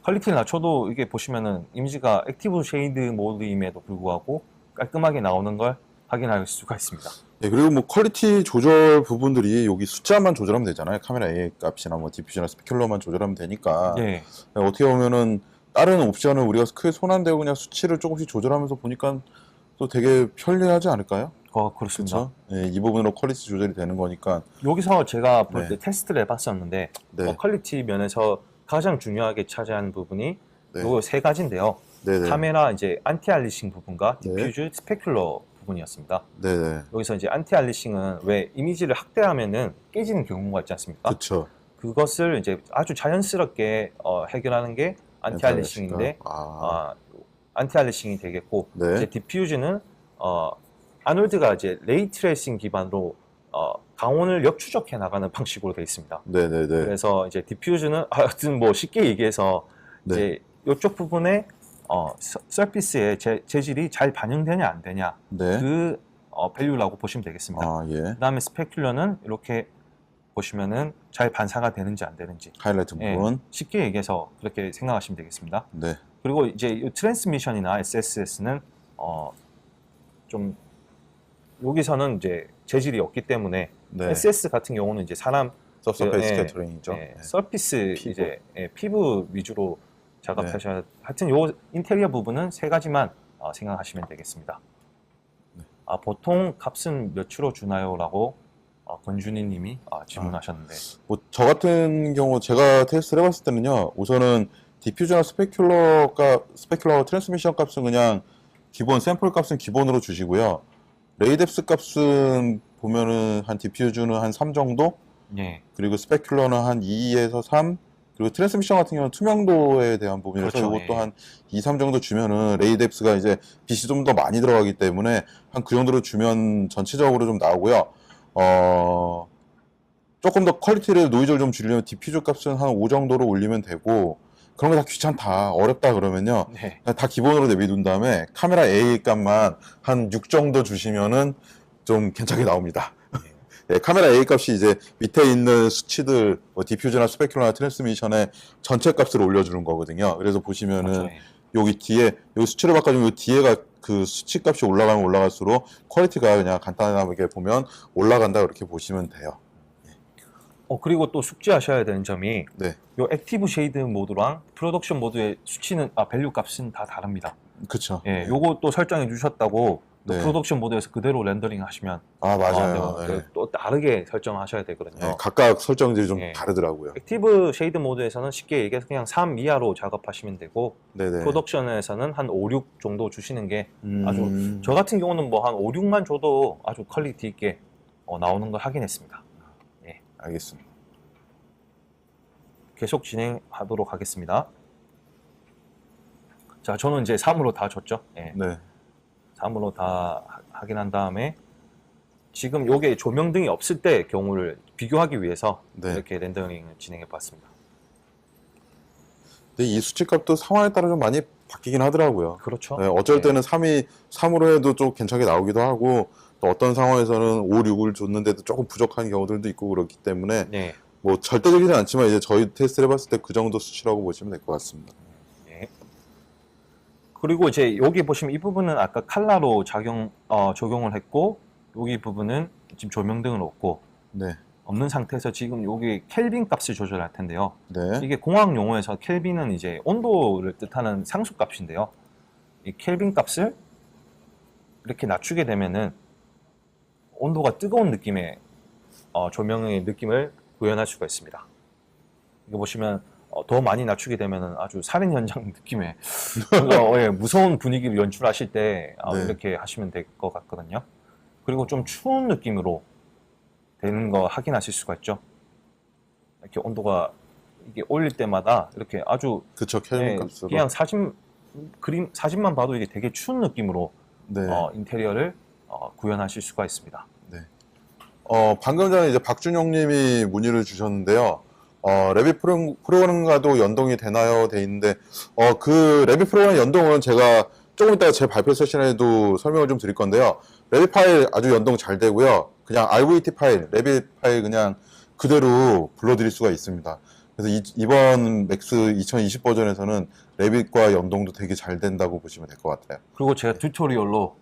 퀄리티를 낮춰도 이게 보시면은 이미지가 액티브 쉐이드 모드임에도 불구하고 깔끔하게 나오는 걸 확인할 수가 있습니다. 네, 그리고 뭐 퀄리티 조절 부분들이 여기 숫자만 조절하면 되잖아요. 카메라 A 값이나 뭐 디퓨저나 스페큘러만 조절하면 되니까. 네. 네, 어떻게 보면은 다른 옵션을 우리가 크게 손 안 대고 그냥 수치를 조금씩 조절하면서 보니까 또 되게 편리하지 않을까요? 그렇습니다. 그렇죠? 네, 이 부분으로 퀄리티 조절이 되는 거니까. 여기서 제가 볼 때 네. 테스트를 해봤었는데 네. 퀄리티 면에서 가장 중요하게 차지하는 부분이 네. 요 세 가지인데요. 네네. 카메라 이제 안티 알리싱 부분과 네. 디퓨즈 스페큘러 부분이었습니다. 네네. 여기서 이제 안티 알리싱은 왜 이미지를 확대하면은 깨지는 경우가 있지 않습니까? 그쵸. 그것을 이제 아주 자연스럽게 해결하는 게 안티 알리싱인데 안티 알리싱이 되겠고 네. 이제 디퓨즈는 아놀드가 이제 레이 트레이싱 기반으로 강원을 역추적해 나가는 방식으로 되어 있습니다. 네네네. 그래서 이제 디퓨즈는 하여튼 뭐 쉽게 얘기해서 네. 이제 이쪽 부분에 서피스의 재질이 잘 반영되냐 안 되냐 네. 그 밸류라고 보시면 되겠습니다. 아, 예. 그다음에 스페큘러는 이렇게 보시면은 잘 반사가 되는지 안 되는지 하이라이트 예, 부분. 쉽게 얘기해서 그렇게 생각하시면 되겠습니다. 네. 그리고 이제 이 트랜스미션이나 SSS는 좀 여기서는 이제 재질이 없기 때문에 네. SS 같은 경우는 이제 사람 서페이스 예, 스캐터링이죠. 예, 서피스 피부. 이제 피부 위주로 작업하셔야 하여튼 요 인테리어 부분은 세 가지만 생각하시면 되겠습니다. 네. 보통 값은 몇 주로 주나요?라고 권준희 님이 질문하셨는데 뭐 저 같은 경우 제가 테스트를 해봤을 때는요. 우선은 디퓨저나 스페큘러 트랜스미션 값은 그냥 기본 샘플 값은 기본으로 주시고요. 레이뎁스 값은 보면은 한 디퓨저는 한 3 정도, 예, 그리고 스페큘러는 한 2에서 3, 그리고 트랜스미션 같은 경우는 투명도에 대한 부분이라서 그렇죠, 이것도 예. 한 2, 3 정도 주면은 레이뎁스가 이제 빛이 좀 더 많이 들어가기 때문에 한 그 정도로 주면 전체적으로 좀 나오고요. 조금 더 퀄리티를 노이즈를 좀 줄이려면 디퓨저 값은 한 5 정도로 올리면 되고, 그런 거 다 귀찮다, 어렵다 그러면요. 네. 그냥 다 기본으로 내비둔 다음에 카메라 A 값만 한 6 정도 주시면은 좀 괜찮게 나옵니다. 네, 카메라 A 값이 이제 밑에 있는 수치들, 뭐 디퓨저나 스페큘러나 트랜스미션의 전체 값을 올려주는 거거든요. 그래서 보시면은 그렇죠, 예. 여기 뒤에, 여기 수치를 바꿔주면 요 뒤에가 그 수치 값이 올라가면 올라갈수록 퀄리티가 그냥 간단하게 보면 올라간다, 그렇게 보시면 돼요. 그리고 또 숙지하셔야 되는 점이 네. 요 액티브 쉐이드 모드랑 프로덕션 모드의 수치는 밸류 값은 다 다릅니다. 그쵸. 예, 요거 또 설정해 주셨다고 또 네. 프로덕션 모드에서 그대로 렌더링 하시면 맞아요. 네, 네. 또 다르게 설정하셔야 되거든요. 네, 각각 설정들이 좀 예. 다르더라고요. 액티브 쉐이드 모드에서는 쉽게 얘기해서 그냥 3 이하로 작업하시면 되고 네네. 프로덕션에서는 한 5, 6 정도 주시는 게 아주 저 같은 경우는 뭐 한 5, 6만 줘도 아주 퀄리티 있게 나오는 걸 확인했습니다. 알겠습니다. 계속 진행하도록 하겠습니다. 자, 저는 이제 3으로 다 줬죠. 예. 네. 3으로 다 확인한 다음에 지금 요게 조명등이 없을 때 경우를 비교하기 위해서 네. 이렇게 렌더링을 진행해 봤습니다. 근데 이 수치값도 상황에 따라 좀 많이 바뀌긴 하더라고요. 그렇죠. 네, 어쩔 네. 때는 3으로 해도 좀 괜찮게 나오기도 하고, 또 어떤 상황에서는 5, 6을 줬는데도 조금 부족한 경우들도 있고 그렇기 때문에 네. 뭐 절대적이진 않지만 이제 저희 테스트를 해봤을 때 그 정도 수치라고 보시면 될 것 같습니다. 네. 그리고 이제 여기 보시면 이 부분은 아까 칼라로 적용을 했고 여기 부분은 지금 조명등을 네. 없는 상태에서 지금 여기 켈빈 값을 조절할 텐데요. 네. 이게 공학 용어에서 켈빈은 이제 온도를 뜻하는 상수 값인데요. 이 켈빈 값을 이렇게 낮추게 되면은 온도가 뜨거운 느낌의 조명의 느낌을 구현할 수가 있습니다. 이거 보시면 더 많이 낮추게 되면은 아주 살인 현장 느낌의 뭔가 무서운 분위기를 연출하실 때 네. 이렇게 하시면 될 것 같거든요. 그리고 좀 추운 느낌으로 되는 거 확인하실 수가 있죠. 이렇게 온도가 이게 올릴 때마다 이렇게 아주 그쵸, 켈빈 값으로. 그냥 사진만 봐도 이게 되게 추운 느낌으로 네. 인테리어를 구현하실 수가 있습니다. 네. 방금 전에 이제 박준영 님이 문의를 주셨는데요. 레빗 프로그램과도 연동이 되나요? 돼 있는데, 그 레빗 프로그램 연동은 제가 조금 이따가 제 발표 세션에도 설명을 좀 드릴 건데요. 레빗 파일 아주 연동 잘 되고요. 그냥 RVT 파일, 레빗 파일 그냥 그대로 불러드릴 수가 있습니다. 그래서 이번 맥스 2020 버전에서는 래빗과 연동도 되게 잘 된다고 보시면 될 것 같아요. 그리고 제가 튜토리얼로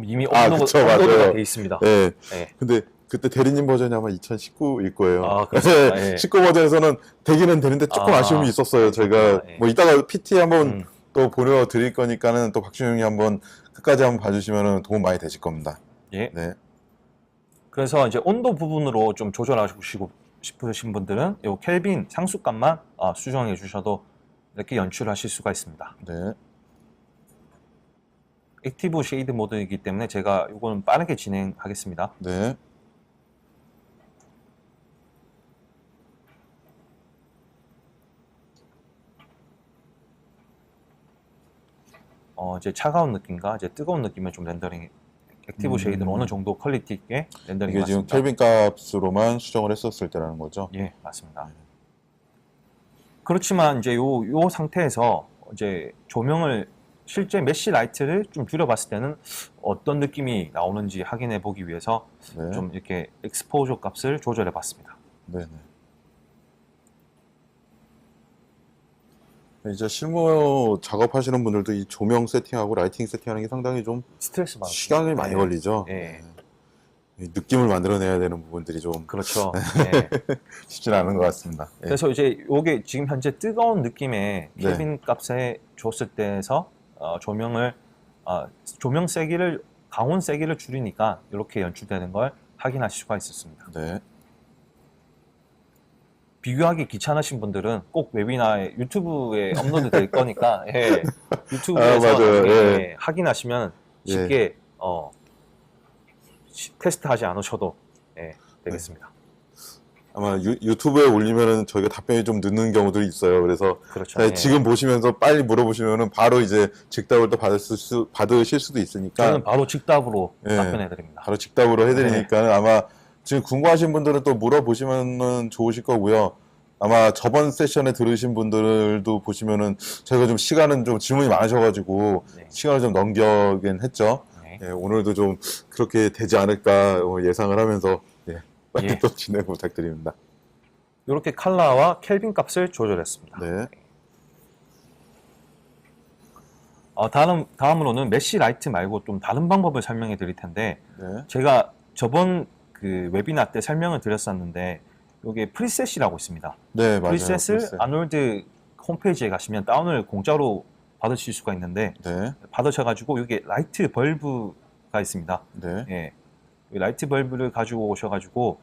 이미 그쵸, 업로드가 맞아요. 돼 있습니다. 네. 네. 근데 그때 대리님 버전이 아마 2019일 거예요. 아, 그렇습니다. 예. 19 버전에서는 되기는 되는데 조금 아쉬움이 있었어요. 저희가 예. 뭐 이따가 PT 한번 음. 또 보내드릴 거니까는 또 박준영이 한번 끝까지 한번 봐주시면 도움 많이 되실 겁니다. 예. 네. 그래서 이제 온도 부분으로 좀 조절하시고 싶으신 분들은 이 켈빈 상수값만 수정해 주셔도 이렇게 연출하실 수가 있습니다. 네. 액티브 쉐이드 모드이기 때문에 제가 이거는 빠르게 진행하겠습니다. 네. 이제 차가운 느낌과 이제 뜨거운 느낌의 좀 렌더링, 액티브 쉐이드는 어느 정도 퀄리티 있게 렌더링이 이게 지금 맞습니다. 켈빈 값으로만 수정을 했었을 때라는 거죠. 예, 맞습니다. 그렇지만 이제 요 상태에서 이제 조명을 실제 메쉬 라이트를 좀 줄여봤을 때는 어떤 느낌이 나오는지 확인해 보기 위해서 네. 좀 이렇게 익스포저 값을 조절해 봤습니다. 네네. 이제 실무 작업하시는 분들도 이 조명 세팅하고 라이팅 세팅하는 게 상당히 좀 스트레스 받 시간이 많이 걸리죠. 예. 이 느낌을 만들어내야 되는 부분들이 좀 그렇죠. 예. 쉽지는 않은 것 같습니다. 예. 그래서 이제 요게 지금 현재 뜨거운 느낌의 네. 켈빈 값에 줬을 때에서 조명 세기를 강원 세기를 줄이니까 이렇게 연출되는 걸 확인하실 수가 있었습니다. 네. 비교하기 귀찮으신 분들은 꼭 웨비나에 유튜브에 업로드 될 거니까 예, 유튜브에서 맞아요. 예. 확인하시면 쉽게 테스트하지 않으셔도 되겠습니다. 아마 유튜브에 올리면은 저희가 답변이 좀 늦는 경우들이 있어요. 그래서 그렇죠. 네, 지금 보시면서 빨리 물어보시면은 바로 이제 즉답을 또 받으실 수도 있으니까 저는 바로 즉답으로 예. 답변해 드립니다. 바로 즉답으로 해드리니까 아마 지금 궁금하신 분들은 또 물어보시면은 좋으실 거고요. 아마 저번 세션에 들으신 분들도 보시면은 저희가 좀 시간은 좀 질문이 많으셔가지고 네. 시간을 좀 넘겨긴 했죠. 네. 예, 오늘도 좀 그렇게 되지 않을까 예상을 하면서 빨리 예. 또 진행 부탁드립니다. 이렇게 컬러와 켈빈 값을 조절했습니다. 네. 다음으로는 메쉬 라이트 말고 좀 다른 방법을 설명해 드릴 텐데 네. 제가 저번 그 웨비나 때 설명을 드렸었는데 이게 프리셋이라고 있습니다. 네, 맞아요. 프리셋을 프리셋. 아놀드 홈페이지에 가시면 다운을 공짜로 받으실 수가 있는데 네. 받으셔가지고 이게 라이트 벌브가 있습니다. 네. 예, 이 라이트 벌브를 가지고 오셔가지고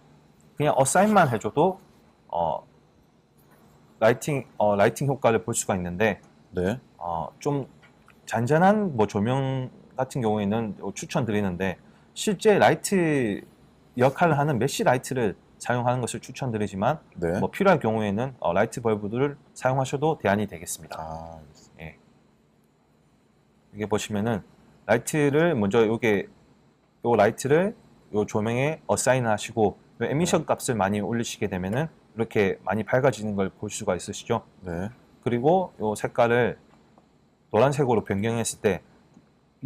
그냥 어사인만 해줘도 라이팅 효과를 볼 수가 있는데 네. 좀 잔잔한 뭐 조명 같은 경우에는 추천드리는데 실제 라이트 역할을 하는 메쉬 라이트를 사용하는 것을 추천드리지만 네. 뭐 필요할 경우에는 라이트 벌브들을 사용하셔도 대안이 되겠습니다. 알겠습니다. 예. 이게 보시면은 라이트를 먼저 요 라이트를 요 조명에 어사인 하시고 요 에미션 값을 많이 올리시게 되면은 이렇게 많이 밝아지는 걸 볼 수가 있으시죠. 네. 그리고 요 색깔을 노란색으로 변경했을 때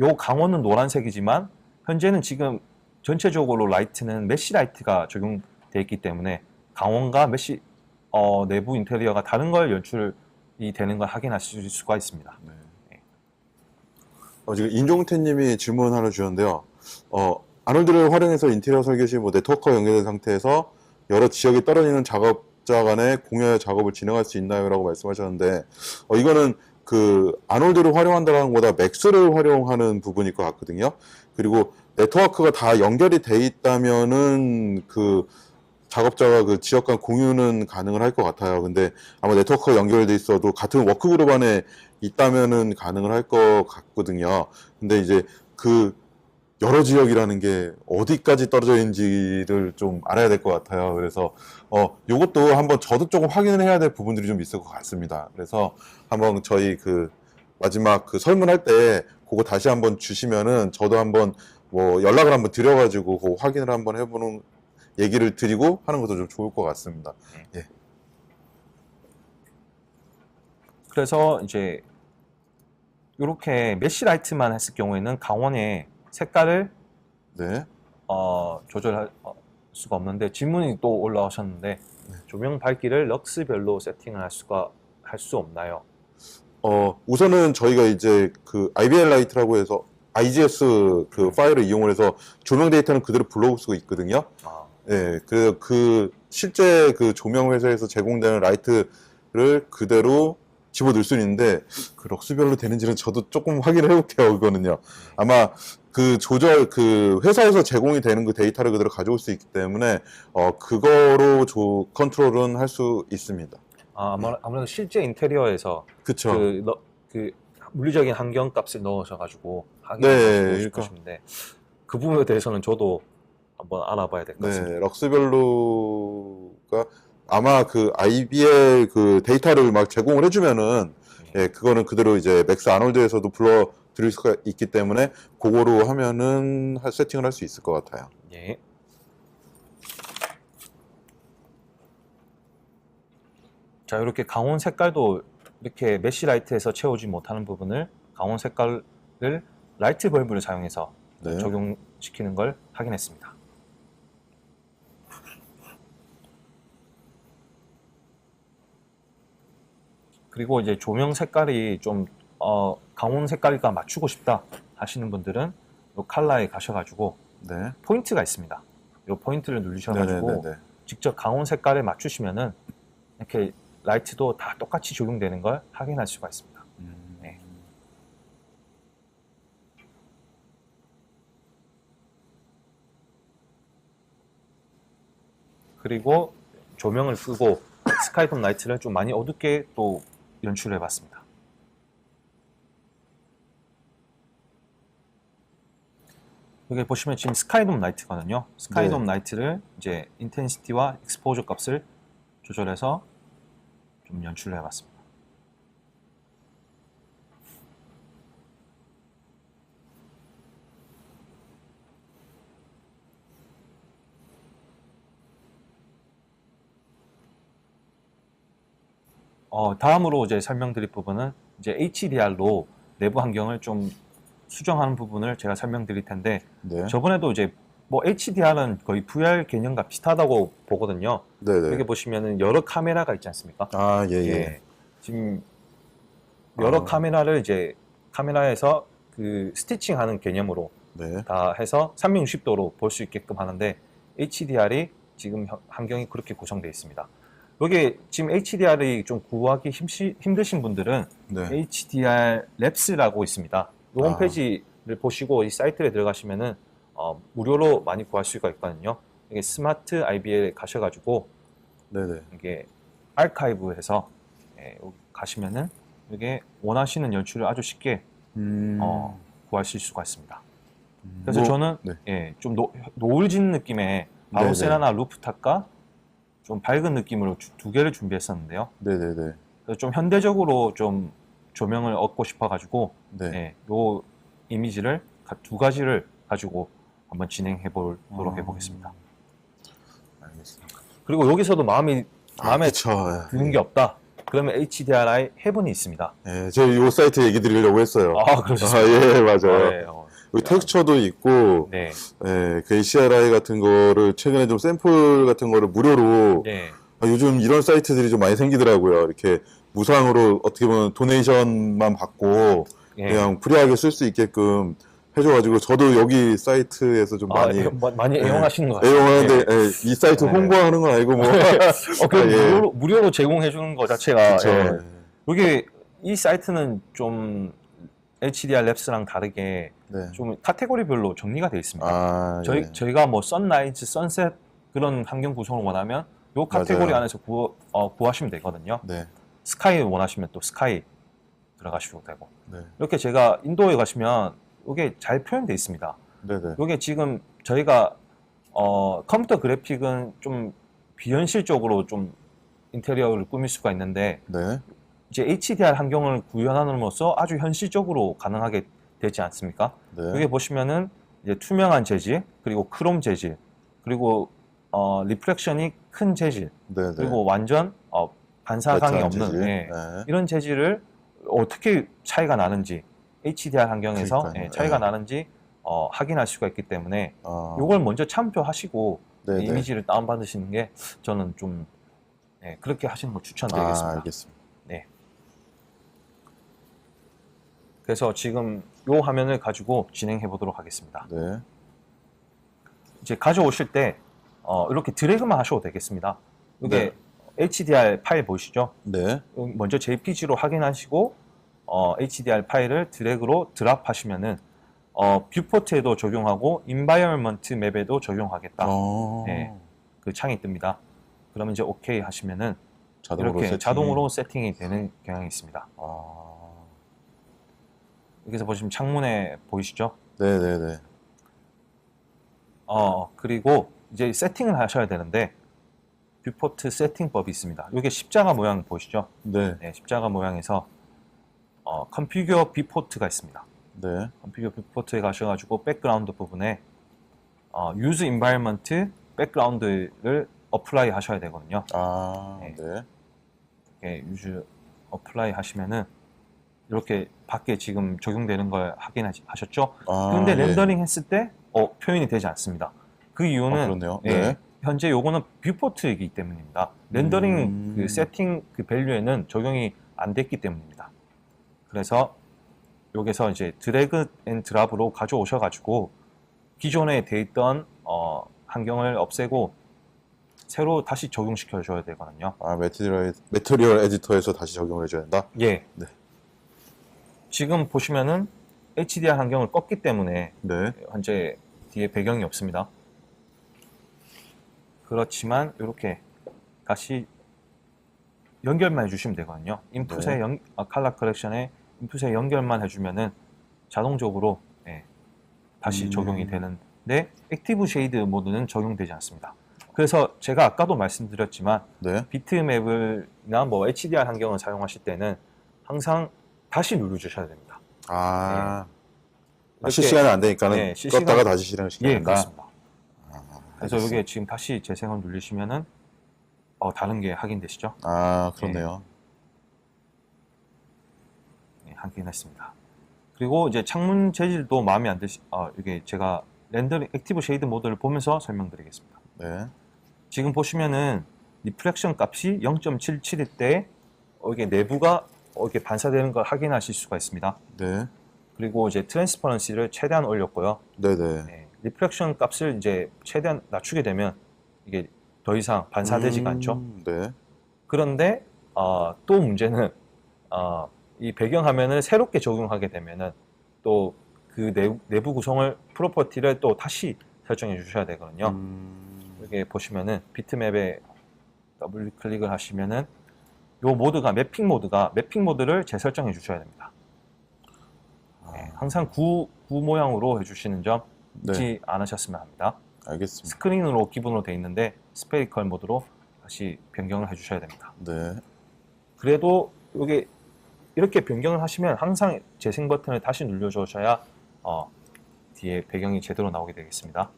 요 강원은 노란색이지만 현재는 지금 전체적으로 라이트는 메쉬 라이트가 적용되어 있기 때문에 강원과 메쉬 내부 인테리어가 다른 걸 연출이 되는 걸 확인하실 수가 있습니다. 네. 지금 인종태님이 질문 하나 주셨는데요. 아놀드를 활용해서 인테리어 설계 시 네트워크와 연결된 상태에서 여러 지역에 떨어지는 작업자 간의 공유의 작업을 진행할 수 있나요? 라고 말씀하셨는데 이거는 그 아놀드를 활용한다는 것보다 맥스를 활용하는 부분일 것 같거든요. 그리고 네트워크가 다 연결이 돼 있다면은 그 작업자가 그 지역 간 공유는 가능을 할 것 같아요. 근데 아마 네트워크가 연결돼 있어도 같은 워크그룹 안에 있다면은 가능을 할 것 같거든요. 근데 이제 그 여러 지역이라는 게 어디까지 떨어져 있는지를 좀 알아야 될 것 같아요. 그래서 요것도 한번 저도 조금 확인을 해야 될 부분들이 좀 있을 것 같습니다. 그래서 한번 저희 그 마지막 그 설문할 때 그거 다시 한번 주시면은 저도 한번 뭐 연락을 한번 드려가지고 그거 확인을 한번 해보는 얘기를 드리고 하는 것도 좀 좋을 것 같습니다. 예. 그래서 이제 이렇게 메쉬 라이트만 했을 경우에는 강원의 색깔을 네. 수가 없는데 질문이 또 올라오셨는데 조명 밝기를 럭스별로 세팅을 할 수 없나요? 우선은 저희가 이제 그 IBL 라이트라고 해서 IGS 그 파일을 이용을 해서 조명 데이터는 그대로 불러올 수가 있거든요. 예, 그 실제 그 조명 회사에서 제공되는 라이트를 그대로 집어넣을 수 있는데 그 럭스별로 되는지는 저도 조금 확인을 해볼게요. 그거는요. 아마 그 그 회사에서 제공이 되는 그 데이터를 그대로 가져올 수 있기 때문에 그거로 컨트롤은 할 수 있습니다. 아무래도 실제 인테리어에서 그쵸. 그 물리적인 환경 값을 넣으셔가지고 네, 확인하시고 그러니까. 싶으신데 그 부분에 대해서는 저도 한번 알아봐야 될 것 같습니다. 네, 럭스별로가 아마 그 IBL 그 데이터를 막 제공을 해주면은 예, 그거는 그대로 이제 맥스 아놀드에서도 불러 드릴 수가 있기 때문에 그거로 하면은 세팅을 할 수 있을 것 같아요. 예. 자, 이렇게 강온 색깔도 이렇게 메쉬 라이트에서 채우지 못하는 부분을 강온 색깔을 라이트 벌브를 사용해서 네. 적용시키는 걸 확인했습니다. 그리고 이제 조명 색깔이 좀 강온 색깔과 맞추고 싶다 하시는 분들은 이 컬러에 가셔가지고 네. 포인트가 있습니다. 이 포인트를 누르셔가지고 네네네네. 직접 강온 색깔에 맞추시면은 이렇게 라이트도 다 똑같이 적용되는 걸 확인할 수가 있습니다. 네. 그리고 조명을 끄고 스카이돔 라이트를 좀 많이 어둡게 또 연출해 봤습니다. 여기 보시면 지금 스카이돔 라이트거든요. 스카이돔 네. 라이트를 이제 인텐시티와 익스포저 값을 조절해서 좀 연출을 해봤습니다. 다음으로 이제 설명드릴 부분은 이제 HDR로 내부 환경을 좀 수정하는 부분을 제가 설명드릴 텐데 네. 저번에도 이제 뭐 HDR은 거의 VR 개념과 비슷하다고 보거든요. 네네. 여기 보시면은 여러 카메라가 있지 않습니까? 아, 예, 예. 지금 여러 아. 카메라를 이제 카메라에서 그 스티칭하는 개념으로 네. 다 해서 360도로 볼 수 있게끔 하는데 HDR이 지금 환경이 그렇게 구성되어 있습니다. 여기 지금 HDR이 좀 구하기 힘드신 분들은 네. HDR 랩스라고 있습니다. 이 아. 홈페이지를 보시고 이 사이트에 들어가시면은 무료로 많이 구할 수가 있거든요. 이게 스마트 IBL에 가셔가지고 네네. 이게 아카이브에서 여기 가시면은 이게 원하시는 연출을 아주 쉽게 구하실 수가 있습니다. 그래서 저는 네. 좀 노을 지는 느낌의 바르셀로나 루프탑과 좀 밝은 느낌으로 두 개를 준비했었는데요. 네네네. 그래서 좀 현대적으로 좀 조명을 얻고 싶어가지고 요 이미지를 두 가지를 가지고 한번 진행해 보도록 해보겠습니다. 알겠습니다. 그리고 여기서도 마음에 그쵸. 드는 게 없다. 그러면 HDRI 헤븐이 있습니다. 예, 제가 이 사이트 얘기 드리려고 했어요. 그러셨습니다. 예, 맞아요. 여기 텍스처도 있고, 네. 예, 그 HDRI 같은 거를 최근에 좀 샘플 같은 거를 무료로, 네. 요즘 이런 사이트들이 좀 많이 생기더라고요. 이렇게 무상으로 어떻게 보면 도네이션만 받고, 그냥 프리하게 쓸 수 있게끔 해줘가지고, 저도 여기 사이트에서 좀 많이 애용하시는 것 같아요. 애용하는데, 이 사이트 홍보하는 건 아니고, 뭐. 무료로 제공해 주는 것 자체가. 그쵸. 이게 이 사이트는 좀 HDR 랩스랑 다르게 좀 카테고리별로 정리가 되어 있습니다. 저희가 뭐 선라이즈, 선셋 그런 환경 구성을 원하면 요 카테고리 안에서 구하시면 되거든요. 스카이 원하시면 또 스카이 들어가시면 되고. 이렇게 제가 인도에 가시면 이게 잘 표현되어 있습니다. 이게 지금 저희가 컴퓨터 그래픽은 좀 비현실적으로 좀 인테리어를 꾸밀 수가 있는데 이제 HDR 환경을 구현함으로써 아주 현실적으로 가능하게 되지 않습니까? 여기 보시면은 이제 투명한 재질, 그리고 크롬 재질, 그리고 리프렉션이 큰 재질, 그리고 완전 반사광이 없는 이런 재질을 어떻게 차이가 나는지 HDR 환경에서 차이가 나는지 확인할 수가 있기 때문에 이걸 먼저 참조하시고 네, 네. 이미지를 다운받으시는 게 저는 좀 그렇게 하시는 걸 추천드리겠습니다. 알겠습니다. 네. 그래서 지금 요 화면을 가지고 진행해 보도록 하겠습니다. 네. 이제 가져오실 때 이렇게 드래그만 하셔도 되겠습니다. 이게 네. HDR 파일 보이시죠? 네. 먼저 JPG로 확인하시고 HDR 파일을 드래그로 드랍하시면은 뷰포트에도 적용하고 인바이러먼트 맵에도 적용하겠다. 네, 그 창이 뜹니다. 그러면 이제 OK 하시면은 이렇게 자동으로 세팅이 되는 경향이 있습니다. 여기서 보시면 창문에 보이시죠? 네네네. 그리고 이제 세팅을 하셔야 되는데 뷰포트 세팅법이 있습니다. 이게 십자가 모양 보이시죠? 네. 네, 십자가 모양에서 컨피규어 뷰포트가 있습니다. 네. 컨피규어 뷰포트에 가셔가지고 백그라운드 부분에 유즈 인바이러먼트 백그라운드를 어플라이 하셔야 되거든요. 네. 이렇게 유즈 어플라이 하시면은 이렇게 밖에 지금 적용되는 걸 확인하셨죠? 그런데 렌더링 했을 때 표현이 되지 않습니다. 그 이유는 그렇네요. 네. 현재 요거는 뷰포트이기 때문입니다. 렌더링 그 세팅 그 밸류에는 적용이 안 됐기 때문입니다. 그래서 여기서 이제 드래그 앤 드랍으로 가져오셔가지고 기존에 돼 있던 환경을 없애고 새로 다시 적용시켜 줘야 되거든요. 매트리얼 에디터에서 다시 적용을 해줘야 된다? 예. 네. 지금 보시면은 HDR 환경을 껐기 때문에 네. 현재 뒤에 배경이 없습니다. 그렇지만 이렇게 다시 연결만 해주시면 되거든요. 인풋에 컬러 커렉션에 인풋에 연결만 해주면은 자동적으로 다시 적용이 되는데 액티브 쉐이드 모드는 적용되지 않습니다. 그래서 제가 아까도 말씀드렸지만 네. 비트맵이나 뭐 HDR 환경을 사용하실 때는 항상 다시 눌러주셔야 됩니다. 실시간은 안 되니까는 네, 껐다가 다시 실행을 시켜야 된다? 그렇습니다. 그래서 이게 지금 다시 재생을 누르시면은 다른 게 확인되시죠? 그렇네요. 네, 확인했습니다. 그리고 이제 창문 재질도 마음에 안 드시, 이게 제가 렌더링 액티브 쉐이드 모드를 보면서 설명드리겠습니다. 네. 지금 보시면은 리프렉션 값이 0.77일 때 이게 내부가 이렇게 반사되는 걸 확인하실 수가 있습니다. 네. 그리고 이제 트랜스퍼런시를 최대한 올렸고요. 네네. 네, 리프렉션 값을 이제 최대한 낮추게 되면 이게 더 이상 반사되지가 않죠. 네. 그런데 또 문제는 이 배경화면을 새롭게 적용하게 되면은 또 그 내부 구성을 프로퍼티를 또 다시 설정해 주셔야 되거든요. 여기 보시면은 비트맵에 더블 클릭을 하시면은 요 모드가 매핑 모드를 재설정해 주셔야 됩니다. 네, 항상 구 모양으로 해주시는 점 잊지 않으셨으면 합니다. 알겠습니다. 스크린으로 기본으로 되어 있는데 스페리컬 모드로 다시 변경을 해주셔야 됩니다. 네. 그래도 이게 이렇게 변경을 하시면 항상 재생 버튼을 다시 눌러주셔야 뒤에 배경이 제대로 나오게 되겠습니다.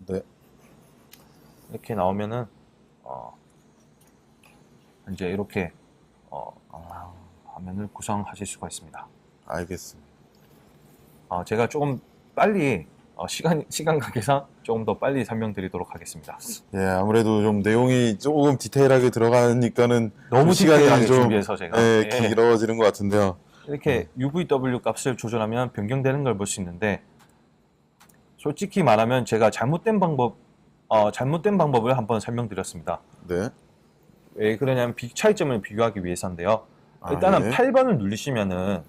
네. 이렇게 나오면은 이제 이렇게 화면을 구성하실 수가 있습니다. 알겠습니다. 제가 조금 빨리 시간 관계상 조금 더 빨리 설명드리도록 하겠습니다. 예, 아무래도 좀 내용이 조금 디테일하게 들어가니까는 너무 시간이 디테일하게 좀 준비해서 제가 길어지는 것 같은데요. 이렇게 UVW 값을 조절하면 변경되는 걸 볼 수 있는데 솔직히 말하면 제가 잘못된 방법을 한번 설명드렸습니다. 네. 왜 그러냐면 차이점을 비교하기 위해서인데요. 일단은 네. 8번을 누르시면은